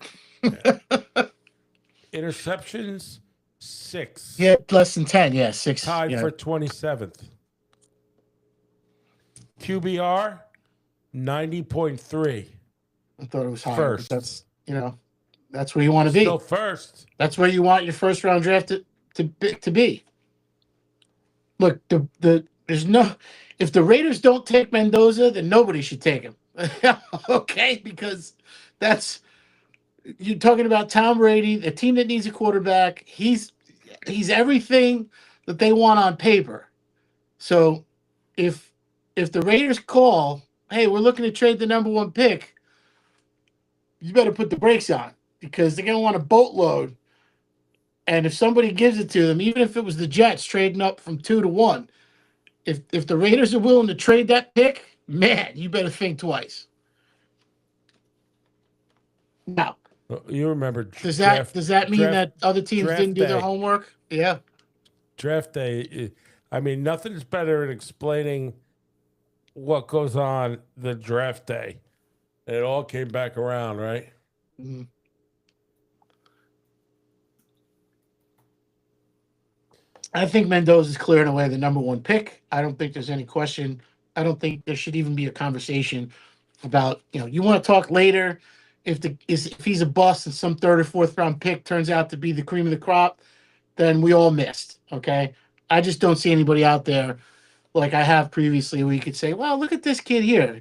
[SPEAKER 1] interceptions, 6.
[SPEAKER 2] Yeah, less than 10. Yeah, 6.
[SPEAKER 1] Tied
[SPEAKER 2] Yeah.
[SPEAKER 1] for 27th. QBR, 90.3.
[SPEAKER 2] I thought it was higher.
[SPEAKER 1] First.
[SPEAKER 2] But that's, that's where you want to be.
[SPEAKER 1] Still first.
[SPEAKER 2] That's where you want your first round draft to be. Look, there's no, if the Raiders don't take Mendoza, then nobody should take him. Okay, because you're talking about Tom Brady, the team that needs a quarterback. He's everything that they want on paper. So if the Raiders call, hey, we're looking to trade the number 1 pick, you better put the brakes on, because they're going to want a boatload. And if somebody gives it to them, even if it was the Jets trading up from 2 to 1, if the Raiders are willing to trade that pick, man, you better think twice. Now,
[SPEAKER 1] You remember
[SPEAKER 2] does that mean that other teams
[SPEAKER 1] draft
[SPEAKER 2] didn't do their
[SPEAKER 1] day.
[SPEAKER 2] homework? Yeah.
[SPEAKER 1] Draft day. I mean, nothing's better at explaining what goes on than draft day. And it all came back around, right?
[SPEAKER 2] Mhm. I think Mendoza's clearing away the number 1 pick. I don't think there's any question. I don't think there should even be a conversation about, you want to talk later if he's a bust and some 3rd or 4th round pick turns out to be the cream of the crop, then we all missed. Okay. I just don't see anybody out there like I have previously where you could say, well, look at this kid here.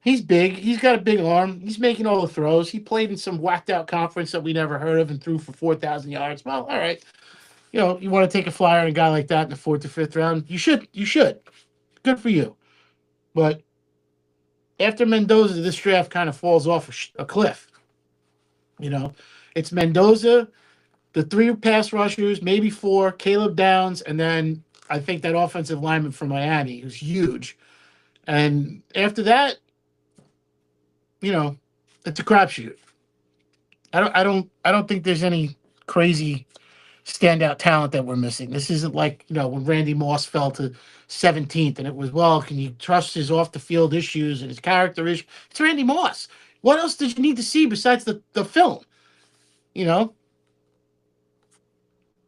[SPEAKER 2] He's big. He's got a big arm. He's making all the throws. He played in some whacked out conference that we never heard of and threw for 4,000 yards. Well, all right. You want to take a flyer on a guy like that in the 4th or 5th round? You should. Good for you. But after Mendoza, this draft kind of falls off a cliff. It's Mendoza, the 3 pass rushers, maybe 4, Caleb Downs, and then I think that offensive lineman from Miami who's huge. And after that, it's a crapshoot. I don't think there's any crazy standout talent that we're missing. This isn't like, when Randy Moss fell to 17th and it was, well, can you trust his off the field issues and his character issues? It's Randy Moss. What else did you need to see besides the film?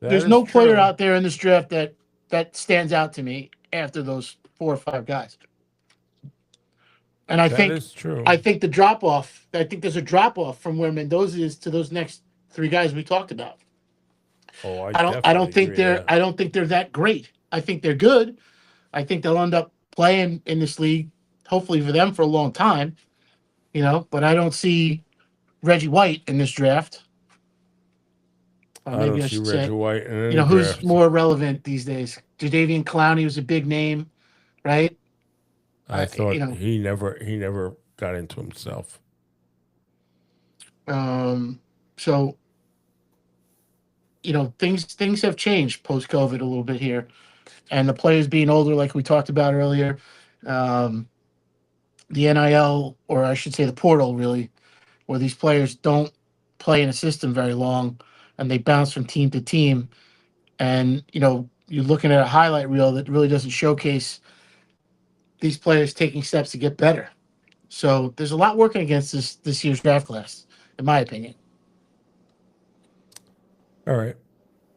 [SPEAKER 2] There's no player out there in this draft that stands out to me after those 4 or 5 guys. And I think
[SPEAKER 1] is true.
[SPEAKER 2] I think the drop off. I think there's a drop off from where Mendoza is to those next 3 guys we talked about.
[SPEAKER 1] Oh,
[SPEAKER 2] I don't think they're that great. I think they're good. I think they'll end up playing in this league, hopefully for them for a long time. But I don't see Reggie White in this draft.
[SPEAKER 1] I don't see Reggie White in any
[SPEAKER 2] who's
[SPEAKER 1] draft.
[SPEAKER 2] more relevant these days? Jadeveon Clowney was a big name, right?
[SPEAKER 1] I thought he never got into himself.
[SPEAKER 2] So things have changed post-COVID a little bit here, and the players being older, like we talked about earlier, the NIL, or I should say the portal, really, where these players don't play in a system very long, and they bounce from team to team, and you're looking at a highlight reel that really doesn't showcase these players taking steps to get better. So there's a lot working against this year's draft class, in my opinion.
[SPEAKER 1] All right.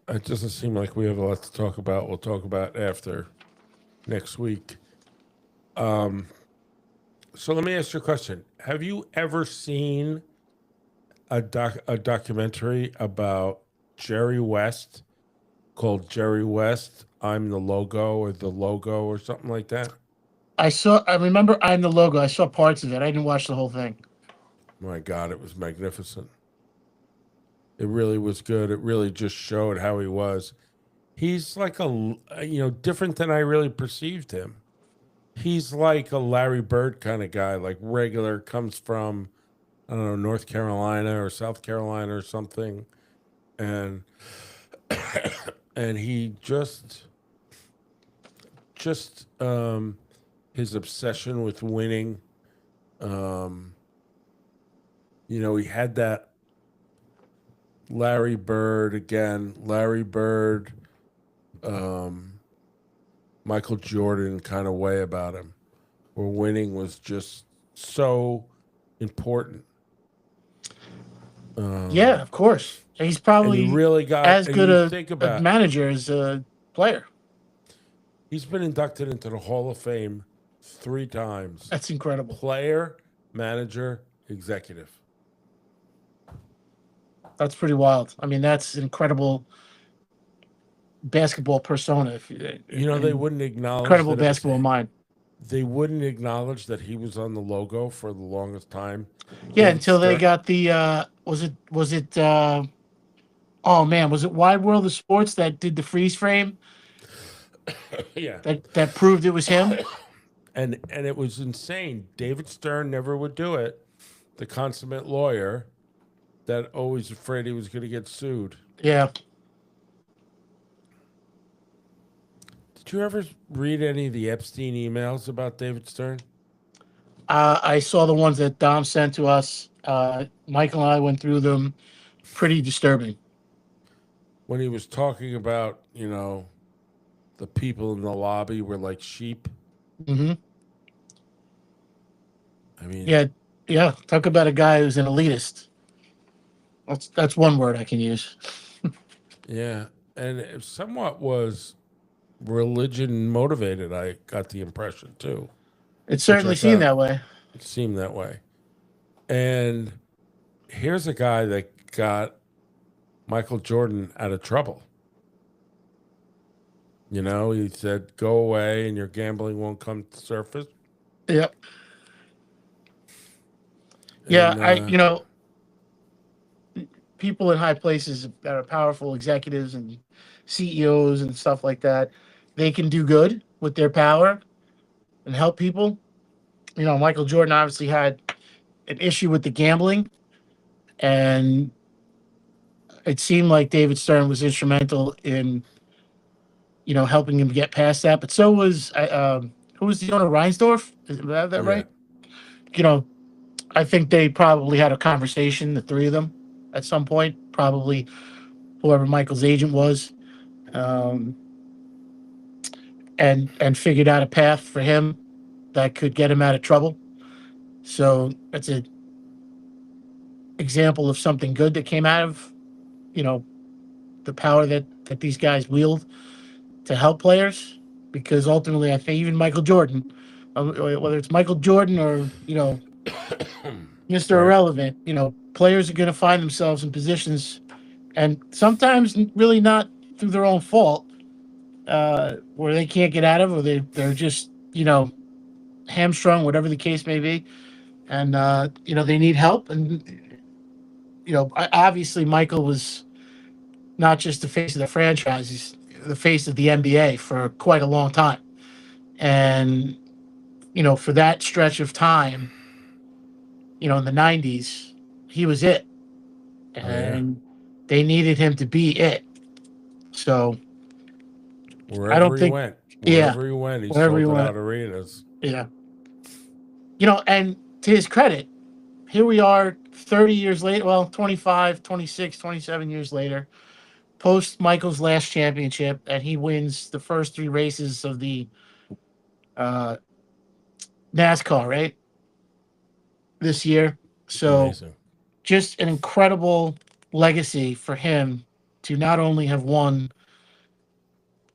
[SPEAKER 1] It doesn't seem like we have a lot to talk about. We'll talk about after next week. So let me ask you a question. Have you ever seen a documentary about Jerry West called Jerry West, I'm the Logo, or The Logo, or something like that?
[SPEAKER 2] I remember I'm the Logo. I saw parts of it. I didn't watch the whole thing.
[SPEAKER 1] My God, it was magnificent. It really was good. It really just showed how he was. He's like different than I really perceived him. He's like a Larry Bird kind of guy, like regular, comes from, I don't know, North Carolina or South Carolina or something. And and he just his obsession with winning. He had that Larry Bird again. Larry Bird Michael Jordan kind of way about him, where winning was just so important.
[SPEAKER 2] Yeah, of course. He's
[SPEAKER 1] And
[SPEAKER 2] probably
[SPEAKER 1] he really got,
[SPEAKER 2] as
[SPEAKER 1] and
[SPEAKER 2] good
[SPEAKER 1] you
[SPEAKER 2] a,
[SPEAKER 1] think
[SPEAKER 2] a
[SPEAKER 1] about,
[SPEAKER 2] manager as a player.
[SPEAKER 1] he's been inducted into the Hall of Fame 3 times.
[SPEAKER 2] That's incredible.
[SPEAKER 1] Player, manager, executive.
[SPEAKER 2] That's pretty wild. I mean, that's an incredible basketball persona.
[SPEAKER 1] They wouldn't acknowledge
[SPEAKER 2] incredible
[SPEAKER 1] that it was
[SPEAKER 2] basketball mind.
[SPEAKER 1] They wouldn't acknowledge that he was on the logo for the longest time.
[SPEAKER 2] Yeah,
[SPEAKER 1] David
[SPEAKER 2] until they
[SPEAKER 1] Stern-
[SPEAKER 2] got the was it oh man, was it Wide World of Sports that did the freeze frame
[SPEAKER 1] yeah,
[SPEAKER 2] that proved it was him?
[SPEAKER 1] and it was insane. David Stern never would do it. The consummate lawyer that always afraid he was going to get sued.
[SPEAKER 2] Yeah.
[SPEAKER 1] Did you ever read any of the Epstein emails about David Stern?
[SPEAKER 2] I saw the ones that Dom sent to us. Michael and I went through them. Pretty disturbing.
[SPEAKER 1] When he was talking about, the people in the lobby were like sheep.
[SPEAKER 2] Hmm.
[SPEAKER 1] I mean,
[SPEAKER 2] Yeah. Talk about a guy who's an elitist. That's one word I can use.
[SPEAKER 1] yeah. And it somewhat was religion motivated, I got the impression too.
[SPEAKER 2] It certainly seemed that way.
[SPEAKER 1] It seemed that way. And here's a guy that got Michael Jordan out of trouble. He said, go away and your gambling won't come to the surface.
[SPEAKER 2] Yep. Yeah,
[SPEAKER 1] And,
[SPEAKER 2] people in high places that are powerful executives and CEOs and stuff like that, they can do good with their power and help people. Michael Jordan obviously had an issue with the gambling, and it seemed like David Stern was instrumental in, helping him get past that. But so was who was the owner, Reinsdorf? Is that
[SPEAKER 1] yeah.
[SPEAKER 2] right? I think they probably had a conversation, the three of them, at some point. Probably whoever Michael's agent was, and figured out a path for him that could get him out of trouble. So that's an example of something good that came out of, the power that these guys wield to help players. Because ultimately, I think even Michael Jordan, whether it's Michael Jordan or, Mr.
[SPEAKER 1] Right.
[SPEAKER 2] Irrelevant, players are going to find themselves in positions, and sometimes really not through their own fault, where they can't get out of, or they're just, hamstrung, whatever the case may be. And, they need help. And, obviously Michael was not just the face of the franchise, he's the face of the NBA for quite a long time. And, for that stretch of time, in the 90s, he was it. And they needed him to be it. So
[SPEAKER 1] Wherever he went, he
[SPEAKER 2] wherever
[SPEAKER 1] sold
[SPEAKER 2] he
[SPEAKER 1] it
[SPEAKER 2] went.
[SPEAKER 1] out arenas.
[SPEAKER 2] Yeah. And to his credit, here we are 30 years later, well, 25, 26, 27 years later, post Michael's last championship, and he wins the first 3 races of the NASCAR, right? This year. So
[SPEAKER 1] Amazing.
[SPEAKER 2] just an incredible legacy for him to not only have won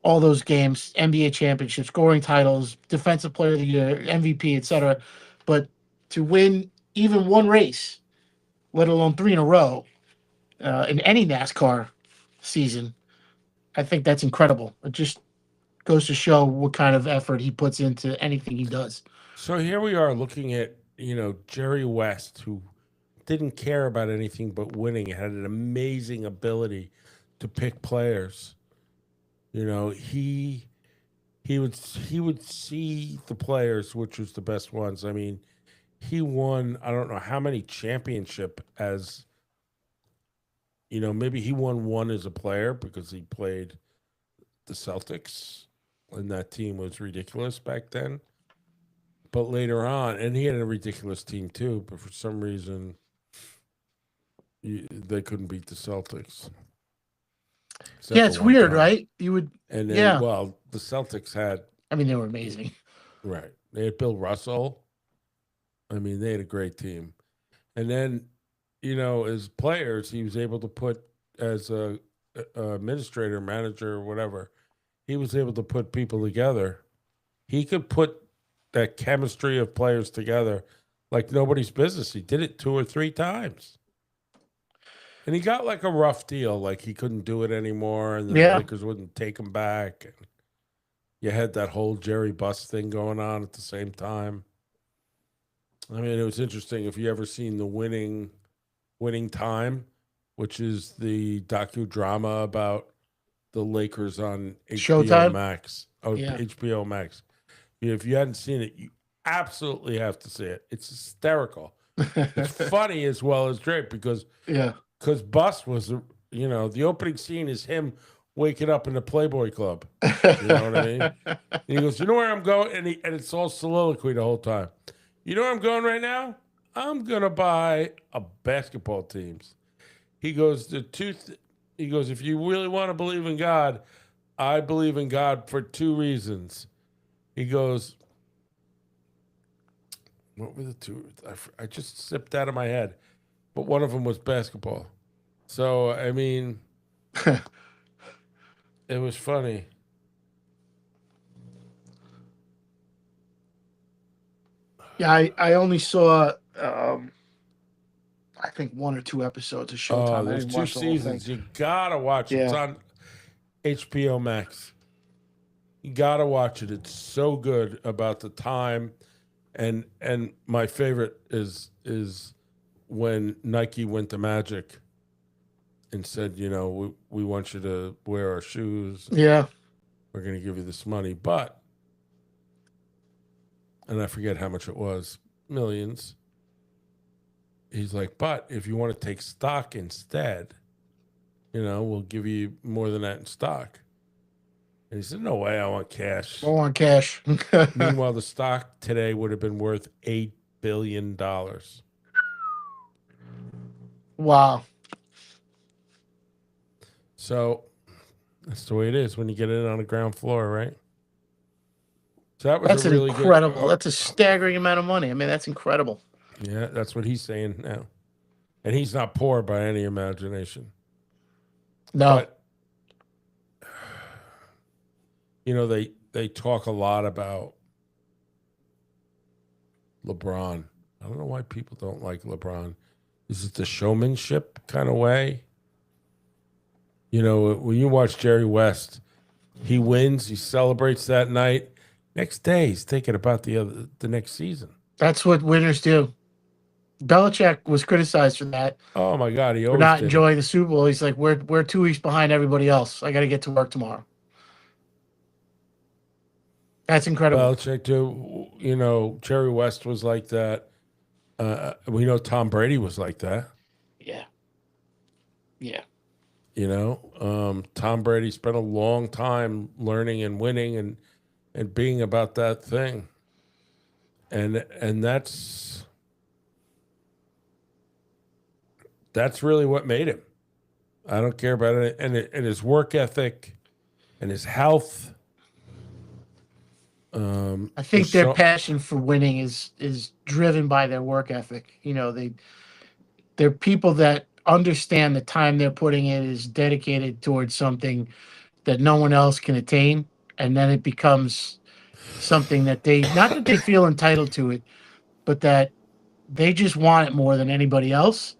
[SPEAKER 2] all those games, NBA championships, scoring titles, defensive player of the year, MVP, etc., but to win even one race, let alone 3 in a row, in any NASCAR season, I think that's incredible. It just goes to show what kind of effort he puts into anything he does.
[SPEAKER 1] So here we are looking at, Jerry West, who didn't care about anything but winning, had an amazing ability to pick players. He would see the players, which was the best ones. I mean, he won, I don't know how many championship as, maybe he won 1 as a player because he played the Celtics, and that team was ridiculous back then. But later on, and he had a ridiculous team too, but for some reason, they couldn't beat the Celtics. Except
[SPEAKER 2] Yeah,
[SPEAKER 1] for
[SPEAKER 2] it's
[SPEAKER 1] one
[SPEAKER 2] weird,
[SPEAKER 1] time.
[SPEAKER 2] right? You would,
[SPEAKER 1] And then,
[SPEAKER 2] yeah.
[SPEAKER 1] well, the Celtics had
[SPEAKER 2] I mean, they were amazing.
[SPEAKER 1] Right. They had Bill Russell. I mean, they had a great team. And then, as players, he was able to put as a administrator, manager, or whatever. He was able to put people together. He could put that chemistry of players together like nobody's business. He did it 2 or 3 times. And he got like a rough deal, like he couldn't do it anymore, and the
[SPEAKER 2] Yeah.
[SPEAKER 1] Lakers wouldn't take him back. And you had that whole Jerry Buss thing going on at the same time. I mean, it was interesting. If you ever seen the Winning Time, which is the docudrama about the Lakers on HBO
[SPEAKER 2] Showtime?
[SPEAKER 1] Max. Oh,
[SPEAKER 2] Yeah.
[SPEAKER 1] HBO Max. If you hadn't seen it, you absolutely have to see it. It's hysterical. It's funny as well as great because
[SPEAKER 2] Yeah.
[SPEAKER 1] Bus was, the opening scene is him waking up in the Playboy Club. You know what I mean? And he goes, "You know where I'm going?" And it's all soliloquy the whole time. "You know where I'm going right now? I'm gonna buy a basketball teams." He goes, he goes, "If you really want to believe in God, I believe in God for 2 reasons." He goes, what were the 2? I just slipped out of my head, but one of them was basketball. So, I mean, it was funny.
[SPEAKER 2] Yeah, I only saw I think 1 or 2 episodes of Showtime. I
[SPEAKER 1] There's
[SPEAKER 2] didn't
[SPEAKER 1] 2
[SPEAKER 2] watch the whole thing.
[SPEAKER 1] seasons. You gotta watch it. It's
[SPEAKER 2] Yeah.
[SPEAKER 1] on HBO Max. You gotta watch it. It's so good about the time, and my favorite is when Nike went to Magic and said, we want you to wear our shoes.
[SPEAKER 2] Yeah.
[SPEAKER 1] We're going to give you this money, but, and I forget how much it was, millions. He's like, but if you want to take stock instead, we'll give you more than that in stock. And he said, "No way, I want cash."
[SPEAKER 2] I want cash.
[SPEAKER 1] Meanwhile, the stock today would have been worth $8 billion.
[SPEAKER 2] Wow.
[SPEAKER 1] So that's the way it is when you get in on the ground floor, right? So that was
[SPEAKER 2] That's
[SPEAKER 1] a
[SPEAKER 2] an
[SPEAKER 1] really
[SPEAKER 2] incredible.
[SPEAKER 1] good.
[SPEAKER 2] That's a staggering amount of money. I mean, that's incredible.
[SPEAKER 1] Yeah, that's what he's saying now. And he's not poor by any imagination.
[SPEAKER 2] No.
[SPEAKER 1] But, they talk a lot about LeBron. I don't know why people don't like LeBron. Is it the showmanship kind of way? When you watch Jerry West, he wins, he celebrates that night. Next day, he's thinking about the next season.
[SPEAKER 2] That's what winners do. Belichick was criticized for that,
[SPEAKER 1] Oh my God, he
[SPEAKER 2] for
[SPEAKER 1] always
[SPEAKER 2] not
[SPEAKER 1] did.
[SPEAKER 2] enjoying the Super Bowl. He's like, we're 2 weeks behind everybody else. I got to get to work tomorrow. That's incredible.
[SPEAKER 1] Belichick too. Jerry West was like that. We know Tom Brady was like that.
[SPEAKER 2] Yeah. Yeah.
[SPEAKER 1] Tom Brady spent a long time learning and winning and being about that thing. And that's really what made him. I don't care about it. And his work ethic and his health.
[SPEAKER 2] I think their passion for winning is driven by their work ethic. They're people that understand the time they're putting in is dedicated towards something that no one else can attain, and then it becomes something that not that they feel entitled to it, but that they just want it more than anybody else.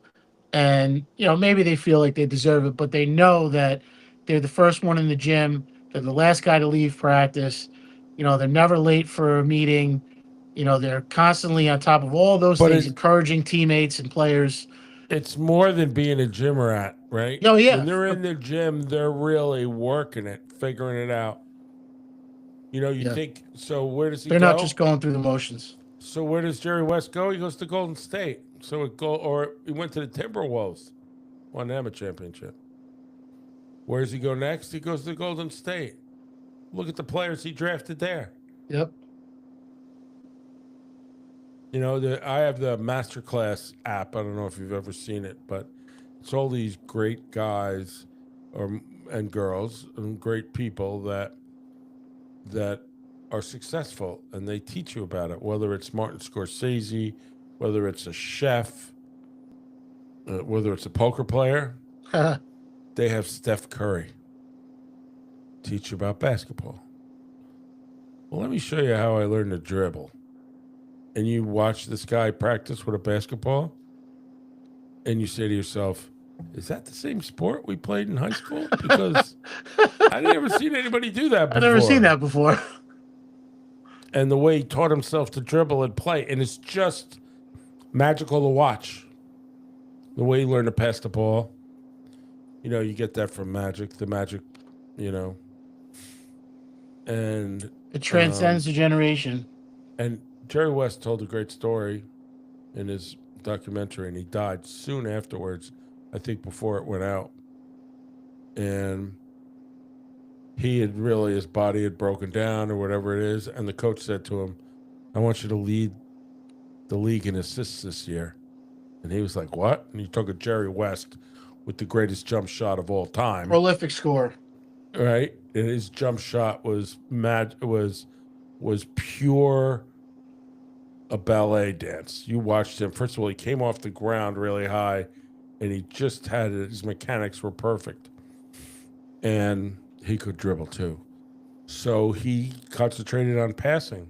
[SPEAKER 2] And maybe they feel like they deserve it, but they know that they're the first one in the gym, they're the last guy to leave practice. They're never late for a meeting. They're constantly on top of all those things, encouraging teammates and players.
[SPEAKER 1] It's more than being a gym rat, right?
[SPEAKER 2] Oh, yeah.
[SPEAKER 1] When they're in the gym, they're really working it, figuring it out. You think, so where does he go?
[SPEAKER 2] They're not just going through the motions.
[SPEAKER 1] So where does Jerry West go? He goes to Golden State. Or he went to the Timberwolves, won them a championship. Where does he go next? He goes to Golden State. Look at the players he drafted there.
[SPEAKER 2] Yep.
[SPEAKER 1] I have the Masterclass app. I don't know if you've ever seen it, but it's all these great guys and girls and great people that are successful and they teach you about it, whether it's Martin Scorsese, whether it's a chef, whether it's a poker player. They have Steph Curry teach you about basketball. Well, let me show you how I learned to dribble. And you watch this guy practice with a basketball, and you say to yourself, is that the same sport we played in high school? Because I never seen anybody do that before.
[SPEAKER 2] I've never seen that before.
[SPEAKER 1] And the way he taught himself to dribble and play, and it's just magical to watch. The way he learned to pass the ball. You know, you get that from Magic, the Magic, you know. And
[SPEAKER 2] It transcends the generation.
[SPEAKER 1] And Jerry West told a great story in his documentary, and he died soon afterwards, I think before it went out. And he had really, his body had broken down or whatever it is. And the coach said to him, I want you to lead the league in assists this year. And he was like, what? And he took a Jerry West with the greatest jump shot of all time.
[SPEAKER 2] Prolific score.
[SPEAKER 1] Right? And his jump shot was was pure a ballet dance. You watched him. First of all, he came off the ground really high, and he just had it. His mechanics were perfect, and he could dribble too. So he concentrated on passing,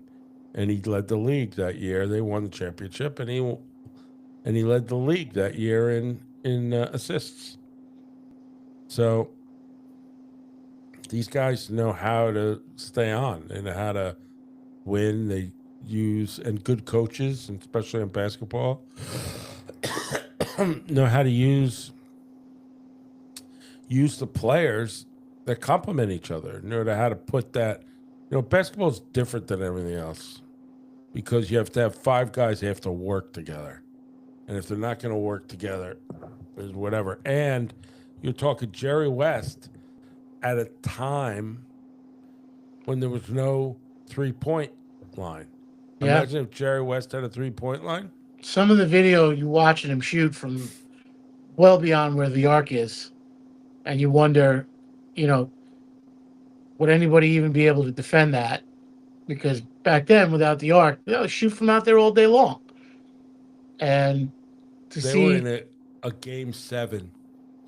[SPEAKER 1] and he led the league that year. They won the championship, and he led the league that year in assists. So these guys know how to stay on and how to win. They use, and good coaches, and especially in basketball, know how to use the players that complement each other. Know how to put that. You know, basketball is different than everything else because you have to have five guys that have to work together, and if they're not going to work together, there's whatever. And you're talking Jerry West at a time when there was no 3-point line.
[SPEAKER 2] Yeah.
[SPEAKER 1] Imagine if Jerry West had a 3-point line.
[SPEAKER 2] Some of the video you watching him shoot from well beyond where the arc is, and you wonder, you know, would anybody even be able to defend that? Because back then, without the arc, they would shoot from out there all day long. And to
[SPEAKER 1] They
[SPEAKER 2] see
[SPEAKER 1] were in a game seven,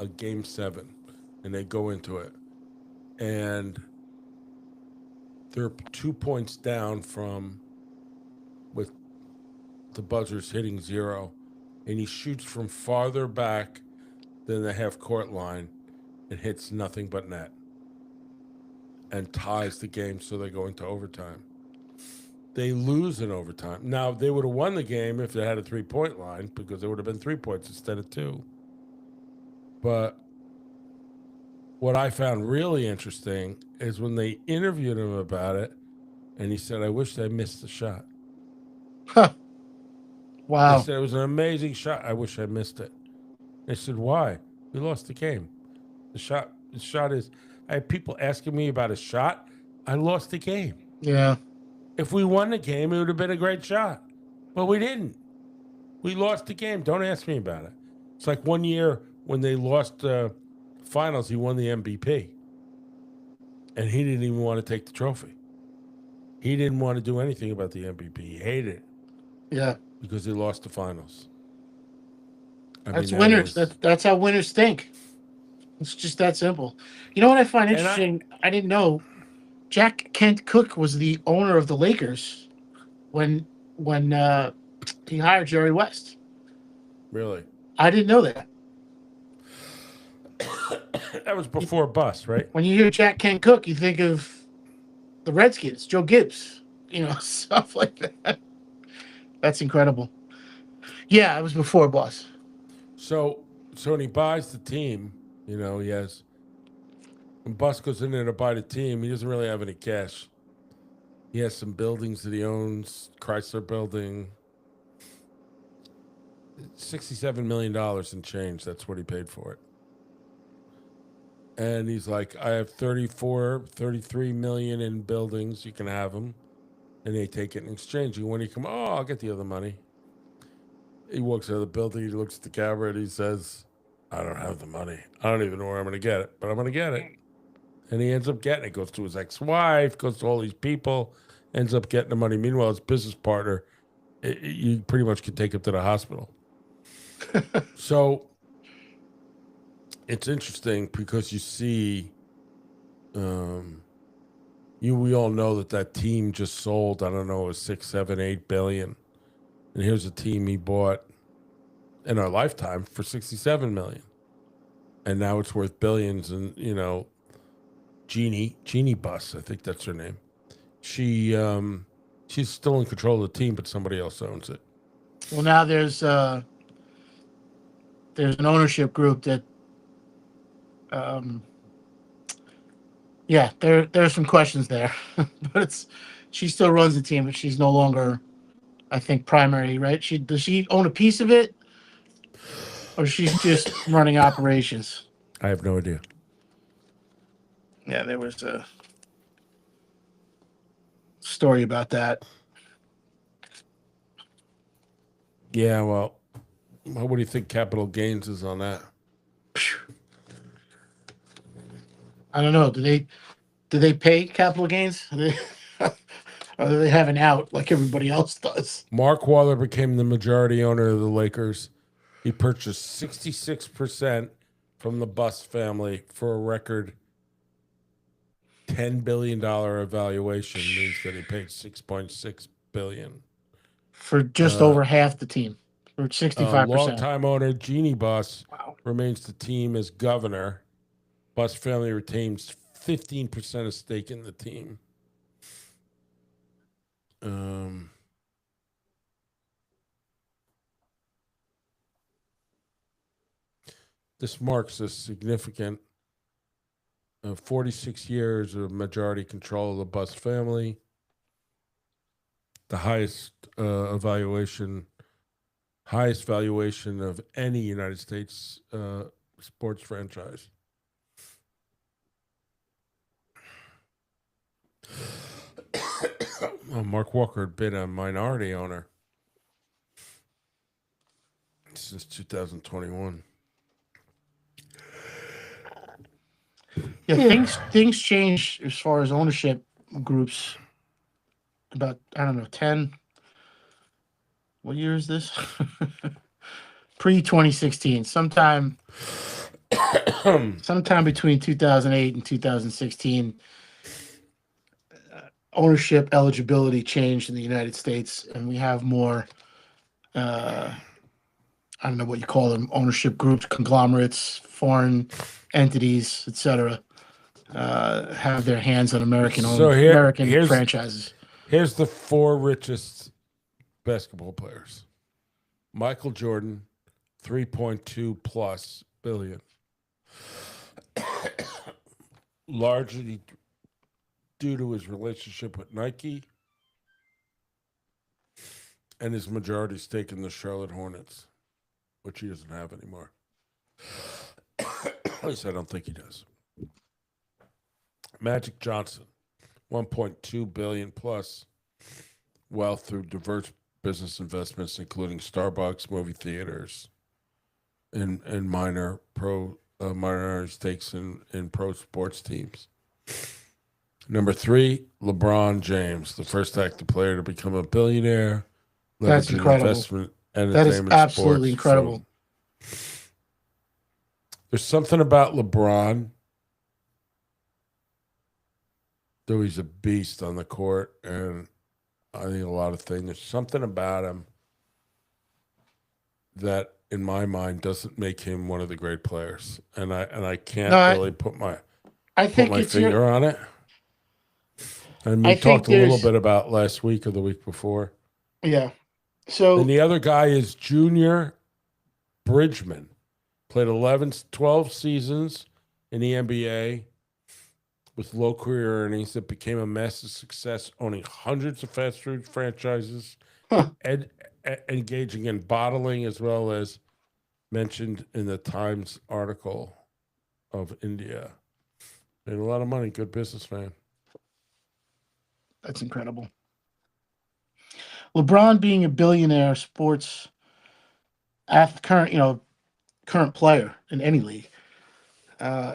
[SPEAKER 1] and they go into it, and they're 2 points down from with the buzzers hitting 0, and he shoots from farther back than the half court line and hits nothing but net and ties the game, so they go into overtime. They lose in overtime. Now, they would have won the game if they had a 3-point line because it would have been 3 points instead of 2. But what I found really interesting is when they interviewed him about it, and he said, I wish I missed the shot.
[SPEAKER 2] wow.
[SPEAKER 1] They said it was an amazing shot. I wish I missed it. They said, why? We lost the game. The shot is, I had people asking me about a shot. I lost the game.
[SPEAKER 2] Yeah.
[SPEAKER 1] If we won the game, it would have been a great shot. But we didn't. We lost the game. Don't ask me about it. It's like one year when they lost the finals, he won the MVP. And he didn't even want to take the trophy. He didn't want to do anything about the MVP. He hated it
[SPEAKER 2] Yeah.
[SPEAKER 1] because he lost the finals. I
[SPEAKER 2] That's
[SPEAKER 1] mean,
[SPEAKER 2] winners.
[SPEAKER 1] was-
[SPEAKER 2] That's how winners think. It's just that simple. You know what I find
[SPEAKER 1] And
[SPEAKER 2] interesting? I didn't know Jack Kent Cook was the owner of the Lakers when he hired Jerry West.
[SPEAKER 1] Really?
[SPEAKER 2] I didn't know that.
[SPEAKER 1] That was before Bus, right?
[SPEAKER 2] When you hear Jack Kent Cook, you think of the Redskins, Joe Gibbs, you know, stuff like that. That's incredible. Yeah, it was before Boss.
[SPEAKER 1] So when he buys the team, you know, he has, when Bus goes in there to buy the team, he doesn't really have any cash. He has some buildings that he owns, Chrysler Building, $67 million in change. That's what he paid for it. And he's like, I have 33 million in buildings. You can have them. And they take it in exchange. And when he come, oh, I'll get the other money. He walks out of the building. He looks at the camera and he says, I don't have the money. I don't even know where I'm going to get it, but I'm going to get it. And he ends up getting it. Goes to his ex-wife, goes to all these people. ends up getting the money. Meanwhile, his business partner, you pretty much can take him to the hospital. So it's interesting because you see, we all know that team just sold, I don't know, it was 6, 7, 8 billion. And here's a team he bought in our lifetime for 67 million. And now it's worth billions. And, Jeannie Buss, I think that's her name. She's still in control of the team, but somebody else owns it.
[SPEAKER 2] Well, now there's an ownership group that, there's some questions there, but she still runs the team, but she's no longer, I think, primary, right? Does she own a piece of it, or she's just running operations?
[SPEAKER 1] I have no idea.
[SPEAKER 2] Yeah, there was a story about that.
[SPEAKER 1] Yeah, well, what do you think capital gains is on that?
[SPEAKER 2] I don't know. Do they pay capital gains? Or do they have an out like everybody else does?
[SPEAKER 1] Mark Waller became the majority owner of the Lakers. He purchased 66% from the Buss family for a record $10 billion evaluation. Means that he paid $6.6 billion.
[SPEAKER 2] For just over half the team, or 65%.
[SPEAKER 1] Longtime owner Jeannie Buss
[SPEAKER 2] Wow.
[SPEAKER 1] remains the team as governor. Buss family retains 15% of stake in the team. This marks a significant 46 years of majority control of the Buss family. The highest valuation of any United States sports franchise. Mark Walker had been a minority owner since 2021.
[SPEAKER 2] Yeah, things change as far as ownership groups. About, I don't know, 10. What year is this? Pre 2016, sometime between 2008 and 2016. Ownership eligibility changed in the United States, and we have more, I don't know what you call them, ownership groups, conglomerates, foreign entities, etc. Have their hands on American franchises.
[SPEAKER 1] Here's the 4 richest basketball players. Michael Jordan, 3.2 plus billion. Largely due to his relationship with Nike and his majority stake in the Charlotte Hornets, which he doesn't have anymore. At least I don't think he does. Magic Johnson, 1.2 billion plus wealth through diverse business investments, including Starbucks, movie theaters, and minor stakes in pro sports teams. Number 3, LeBron James, the first active player to become a billionaire.
[SPEAKER 2] That's incredible.
[SPEAKER 1] Investment,
[SPEAKER 2] that is absolutely incredible.
[SPEAKER 1] There's something about LeBron, though he's a beast on the court, and I think a lot of things. There's something about him that, in my mind, doesn't make him one of the great players, and I can't really put my finger on it. And we talked a little bit about last week or the week before.
[SPEAKER 2] Yeah. So,
[SPEAKER 1] and the other guy is Junior Bridgman. Played 12 seasons in the NBA with low career earnings that became a massive success, owning hundreds of fast food franchises, and engaging in bottling, as well as mentioned in the Times article of India. Made a lot of money. Good businessman.
[SPEAKER 2] That's incredible. LeBron being a billionaire sports current player in any league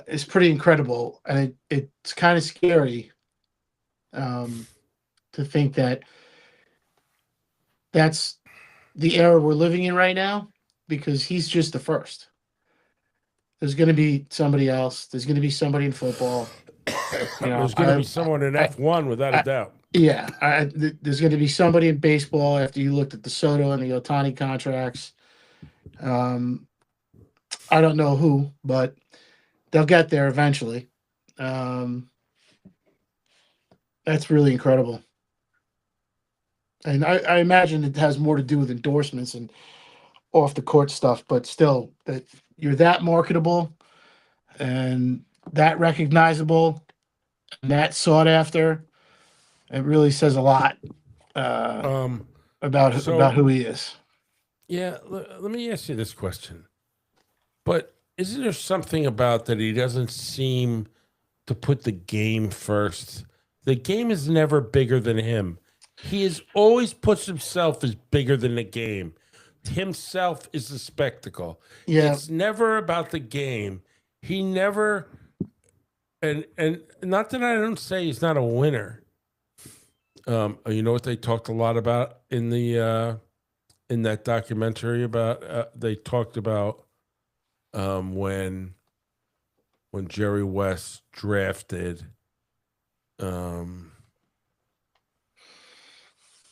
[SPEAKER 2] is pretty incredible, and it's kind of scary to think that that's the era we're living in right now, because he's just the first. There's going to be somebody else. There's going to be somebody in football.
[SPEAKER 1] There's going to be someone in F1 without a doubt.
[SPEAKER 2] There's going to be somebody in baseball after you looked at the Soto and the Ohtani contracts. I don't know who, but they'll get there eventually. That's really incredible. And I imagine it has more to do with endorsements and off the court stuff, but still, that you're that marketable and that recognizable and that sought after, it really says a lot about who he is.
[SPEAKER 1] Yeah, let me ask you this question. But isn't there something about that he doesn't seem to put the game first? The game is never bigger than him. He has always puts himself as bigger than the game. Himself is the spectacle.
[SPEAKER 2] Yeah.
[SPEAKER 1] It's never about the game. He never, and not that I don't say he's not a winner. You know what they talked a lot about in the in that documentary about they talked about when Jerry West drafted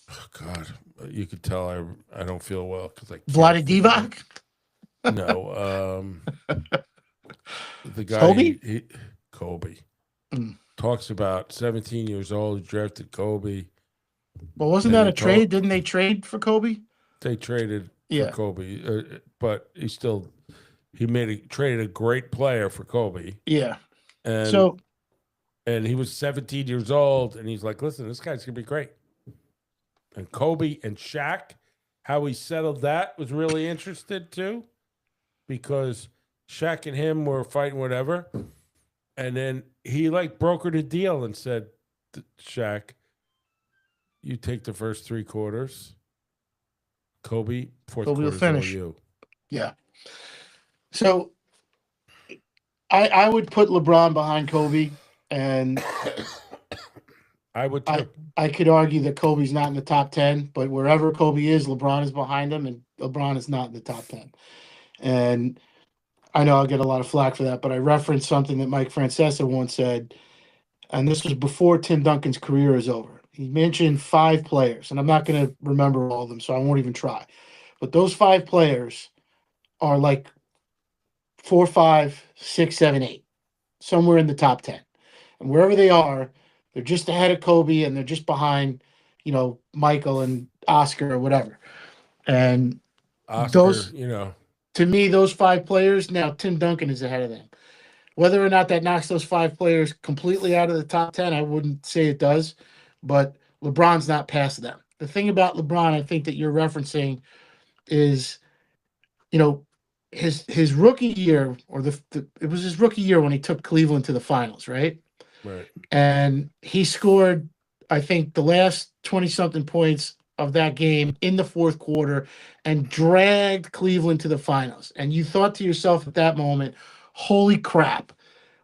[SPEAKER 1] oh God, you could tell I don't feel well because I
[SPEAKER 2] Vlade Divac?
[SPEAKER 1] No, the guy
[SPEAKER 2] Kobe?
[SPEAKER 1] Kobe talks about 17 years old, he drafted Kobe.
[SPEAKER 2] Well, wasn't that a trade? Didn't they trade for Kobe?
[SPEAKER 1] They traded for Kobe, but he traded a great player for Kobe.
[SPEAKER 2] Yeah.
[SPEAKER 1] And he was 17 years old, and he's like, listen, this guy's gonna be great. And Kobe and Shaq, how he settled that was really interesting too, because Shaq and him were fighting whatever, and then he brokered a deal and said, Shaq, you take the first 3 quarters. Kobe, fourth
[SPEAKER 2] Kobe will
[SPEAKER 1] quarter's
[SPEAKER 2] finish.
[SPEAKER 1] all you.
[SPEAKER 2] Yeah. So I would put LeBron behind Kobe, and
[SPEAKER 1] I would too.
[SPEAKER 2] I could argue that Kobe's not in the top 10, but wherever Kobe is, LeBron is behind him, and LeBron is not in the top 10. And I know I'll get a lot of flack for that, but I referenced something that Mike Francesa once said, and this was before Tim Duncan's career is over. He mentioned 5 players, and I'm not going to remember all of them, so I won't even try. But those 5 players are like 4, 5, 6, 7, 8, somewhere in the top 10. And wherever they are, they're just ahead of Kobe, and they're just behind, Michael and Oscar or whatever. And
[SPEAKER 1] Oscar,
[SPEAKER 2] to me, those 5 players, now Tim Duncan is ahead of them. Whether or not that knocks those 5 players completely out of the top 10, I wouldn't say it does, but LeBron's not past them. The thing about LeBron, I think that you're referencing is, his rookie year, or it was his rookie year when he took Cleveland to the finals, right?
[SPEAKER 1] Right.
[SPEAKER 2] And he scored, I think, the last 20-something points of that game in the fourth quarter and dragged Cleveland to the finals. And you thought to yourself at that moment, holy crap,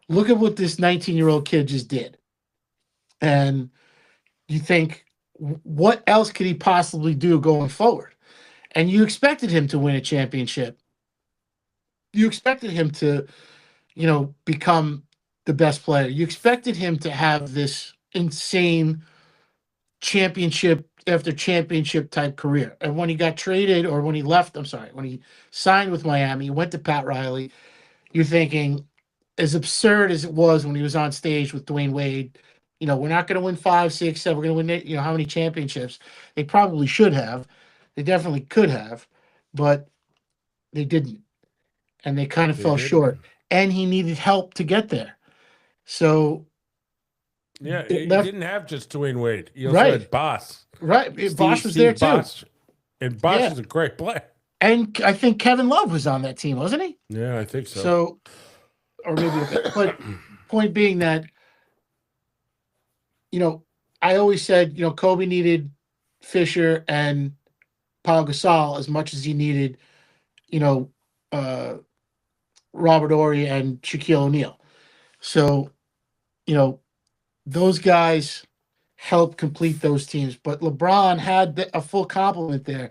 [SPEAKER 2] look at what this 19-year-old kid just did. And you think, what else could he possibly do going forward? And you expected him to win a championship. You expected him to, become the best player. You expected him to have this insane championship after championship type career. And when he got traded, or when he left, when he signed with Miami, he went to Pat Riley, you're thinking, as absurd as it was when he was on stage with Dwayne Wade, we're not going to win 5, 6, 7, we're going to win, how many championships? They probably should have. They definitely could have, but they didn't. And they kind of fell short. And he needed help to get there. So,
[SPEAKER 1] yeah, he didn't have just Dwayne Wade. He also had Boss.
[SPEAKER 2] Right. Boss was there too.
[SPEAKER 1] And Boss is a great player.
[SPEAKER 2] And I think Kevin Love was on that team, wasn't he?
[SPEAKER 1] Yeah, I think so.
[SPEAKER 2] So, or maybe, but point being that, I always said, Kobe needed Fisher and Paul Gasol as much as he needed, Robert Horry and Shaquille O'Neal. So, those guys help complete those teams. But LeBron had a full complement there.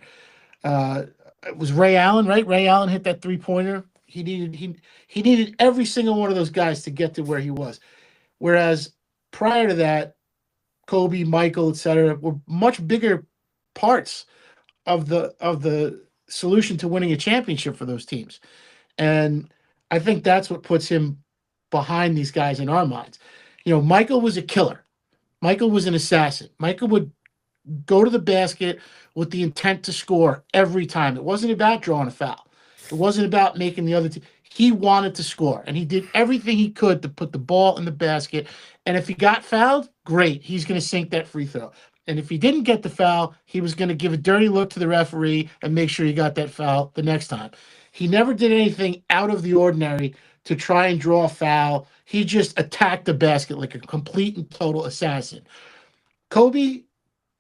[SPEAKER 2] It was Ray Allen, right? Ray Allen hit that 3-pointer. He needed every single one of those guys to get to where he was. Whereas prior to that, Kobe, Michael, etc., were much bigger parts of the solution to winning a championship for those teams. And I think that's what puts him behind these guys in our minds. Michael was a killer. Michael was an assassin. Michael would go to the basket with the intent to score every time. It wasn't about drawing a foul. It wasn't about making the other team. He wanted to score, and he did everything he could to put the ball in the basket. And if he got fouled, great. He's going to sink that free throw. And if he didn't get the foul, he was going to give a dirty look to the referee and make sure he got that foul the next time. He never did anything out of the ordinary to try and draw a foul. He just attacked the basket like a complete and total assassin. Kobe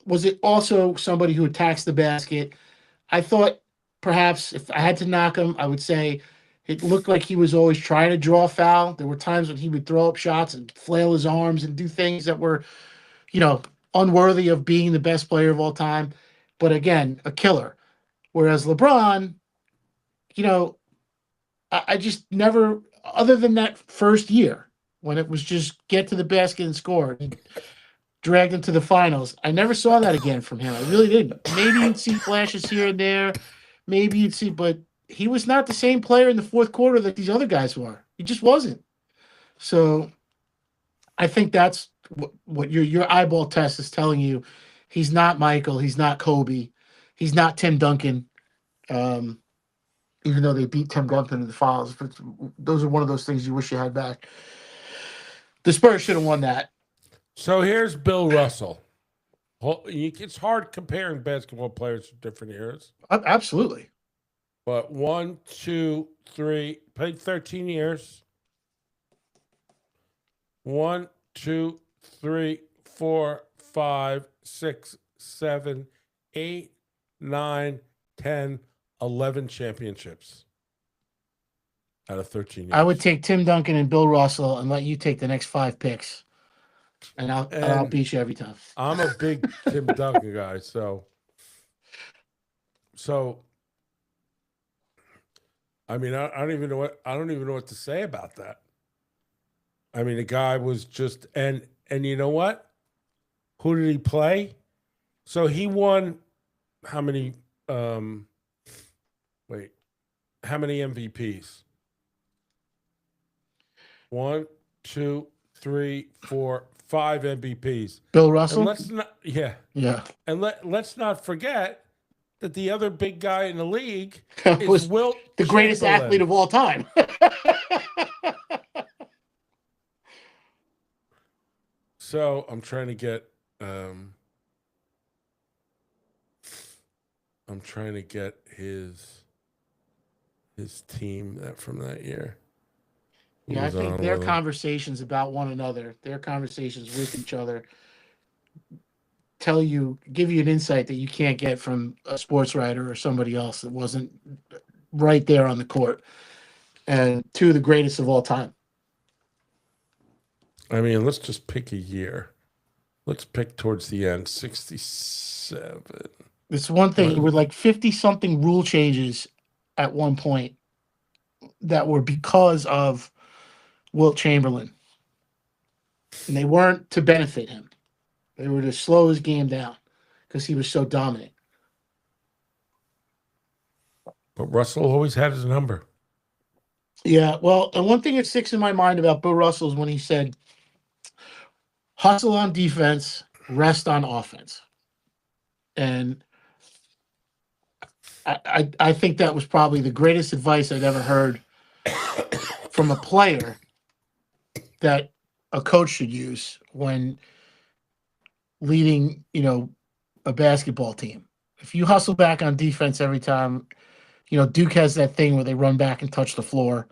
[SPEAKER 2] was it also somebody who attacks the basket. I thought perhaps if I had to knock him, I would say it looked like he was always trying to draw a foul. There were times when he would throw up shots and flail his arms and do things that were, unworthy of being the best player of all time. But again, a killer. Whereas LeBron, I just never, other than that first year when it was just get to the basket and score, and dragged him to the finals, I never saw that again from him. I really didn't. Maybe you'd see flashes here and there. Maybe you'd see, but he was not the same player in the fourth quarter that these other guys were. He just wasn't. So I think that's what your eyeball test is telling you. He's not Michael. He's not Kobe. He's not Tim Duncan. Even though they beat Tim Duncan in the finals, but those are one of those things you wish you had back. The Spurs should have won that.
[SPEAKER 1] So here's Bill Russell. It's hard comparing basketball players from different eras.
[SPEAKER 2] Absolutely.
[SPEAKER 1] But 1, 2, 3, played 13 years. 1, 2, 3, 4, 5, 6, 7, 8, 9, 10, 11 championships out of 13 years.
[SPEAKER 2] I would take Tim Duncan and Bill Russell and let you take the next 5 picks. And I'll beat you every time.
[SPEAKER 1] I'm a big Tim Duncan guy, so I mean, I don't even know what to say about that. I mean, the guy was just and you know what? Who did he play? So he won how many MVPs? 1, 2, 3, 4, 5 MVPs.
[SPEAKER 2] Bill Russell?
[SPEAKER 1] And let's not forget that the other big guy in the league
[SPEAKER 2] was
[SPEAKER 1] is Wilt
[SPEAKER 2] the greatest
[SPEAKER 1] Chamberlain.
[SPEAKER 2] athlete of all time.
[SPEAKER 1] So I'm trying to get his team from that year.
[SPEAKER 2] Yeah, I think their conversations about one another, their conversations with each other, give you an insight that you can't get from a sports writer or somebody else that wasn't right there on the court. And 2 of the greatest of all time.
[SPEAKER 1] I mean, let's just pick a year. Let's pick towards the end, 67.
[SPEAKER 2] It's one thing with like 50-something rule changes at one point that were because of Wilt Chamberlain. And they weren't to benefit him. They were to slow his game down because he was so dominant.
[SPEAKER 1] But Russell always had his number.
[SPEAKER 2] Yeah, well, and one thing that sticks in my mind about Bill Russell is when he said, hustle on defense, rest on offense. And I think that was probably the greatest advice I'd ever heard from a player that a coach should use when leading, a basketball team. If you hustle back on defense every time, Duke has that thing where they run back and touch the floor,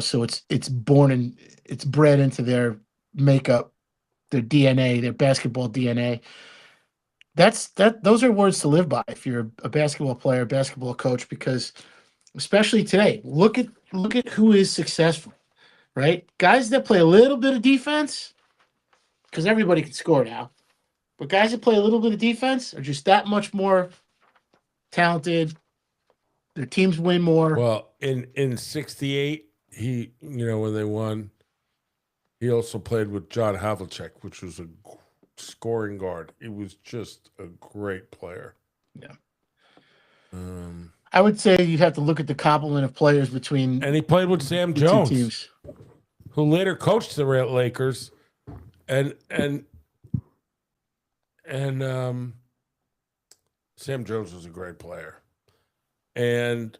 [SPEAKER 2] so it's bred into their makeup, their DNA, their basketball DNA. Those are words to live by if you're a basketball player, basketball coach, because especially today, look at who is successful, right? Guys that play a little bit of defense, because everybody can score now. But guys that play a little bit of defense are just that much more talented. Their teams win more.
[SPEAKER 1] Well, in '68, when they won, he also played with John Havlicek, which was a scoring guard. He was just a great player.
[SPEAKER 2] Yeah.
[SPEAKER 1] Um,
[SPEAKER 2] I would say you'd have to look at the complement of players between
[SPEAKER 1] and he played with Sam
[SPEAKER 2] the two
[SPEAKER 1] Jones,
[SPEAKER 2] teams.
[SPEAKER 1] who later coached the Lakers, and Sam Jones was a great player, and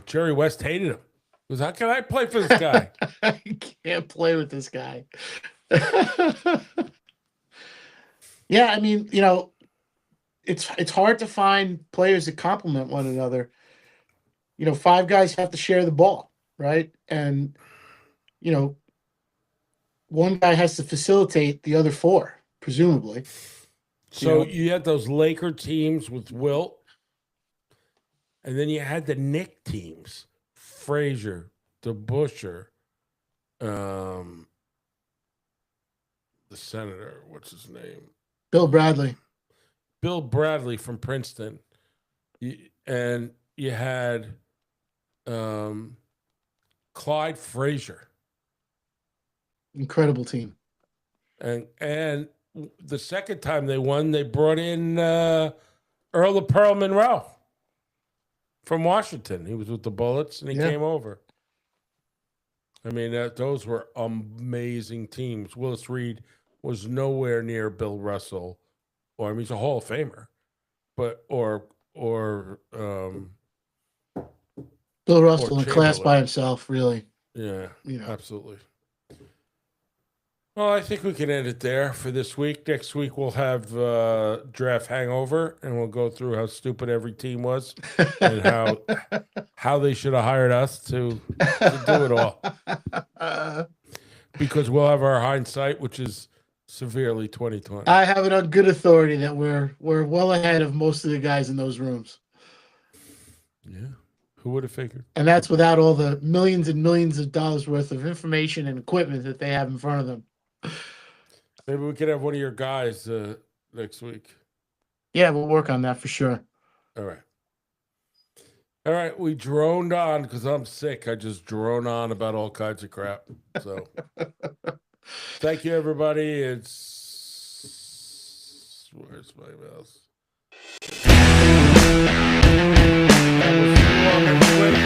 [SPEAKER 1] Jerry West hated him. He goes, how can I play for this guy?
[SPEAKER 2] I can't play with this guy. Yeah, I mean, it's hard to find players that complement one another. 5 guys have to share the ball, right? And one guy has to facilitate the other 4, presumably.
[SPEAKER 1] So you had those Laker teams with Wilt, and then you had the Knick teams, Frazier, DeBusschere, the senator, what's his name?
[SPEAKER 2] Bill Bradley.
[SPEAKER 1] Bill Bradley from Princeton. And you had Clyde Frazier.
[SPEAKER 2] Incredible team.
[SPEAKER 1] And the second time they won, they brought in Earl of Pearl Monroe from Washington. He was with the Bullets, and he came over. I mean, those were amazing teams. Willis Reed was nowhere near Bill Russell, he's a Hall of Famer, but
[SPEAKER 2] Bill Russell in class
[SPEAKER 1] Chamberlain.
[SPEAKER 2] by himself, really.
[SPEAKER 1] Yeah, absolutely. Well, I think we can end it there for this week. Next week we'll have draft hangover, and we'll go through how stupid every team was and how they should have hired us to do it all. Because we'll have our hindsight, which is severely 2020.
[SPEAKER 2] I have it on good authority that we're well ahead of most of the guys in those rooms.
[SPEAKER 1] Yeah. Who would have figured?
[SPEAKER 2] And that's without all the millions and millions of dollars worth of information and equipment that they have in front of them.
[SPEAKER 1] Maybe we could have one of your guys next week.
[SPEAKER 2] Yeah, we'll work on that for sure.
[SPEAKER 1] All right. We droned on because I'm sick. I just drone on about all kinds of crap. So thank you, everybody. Where's my mouse? I will see you on the Twitter.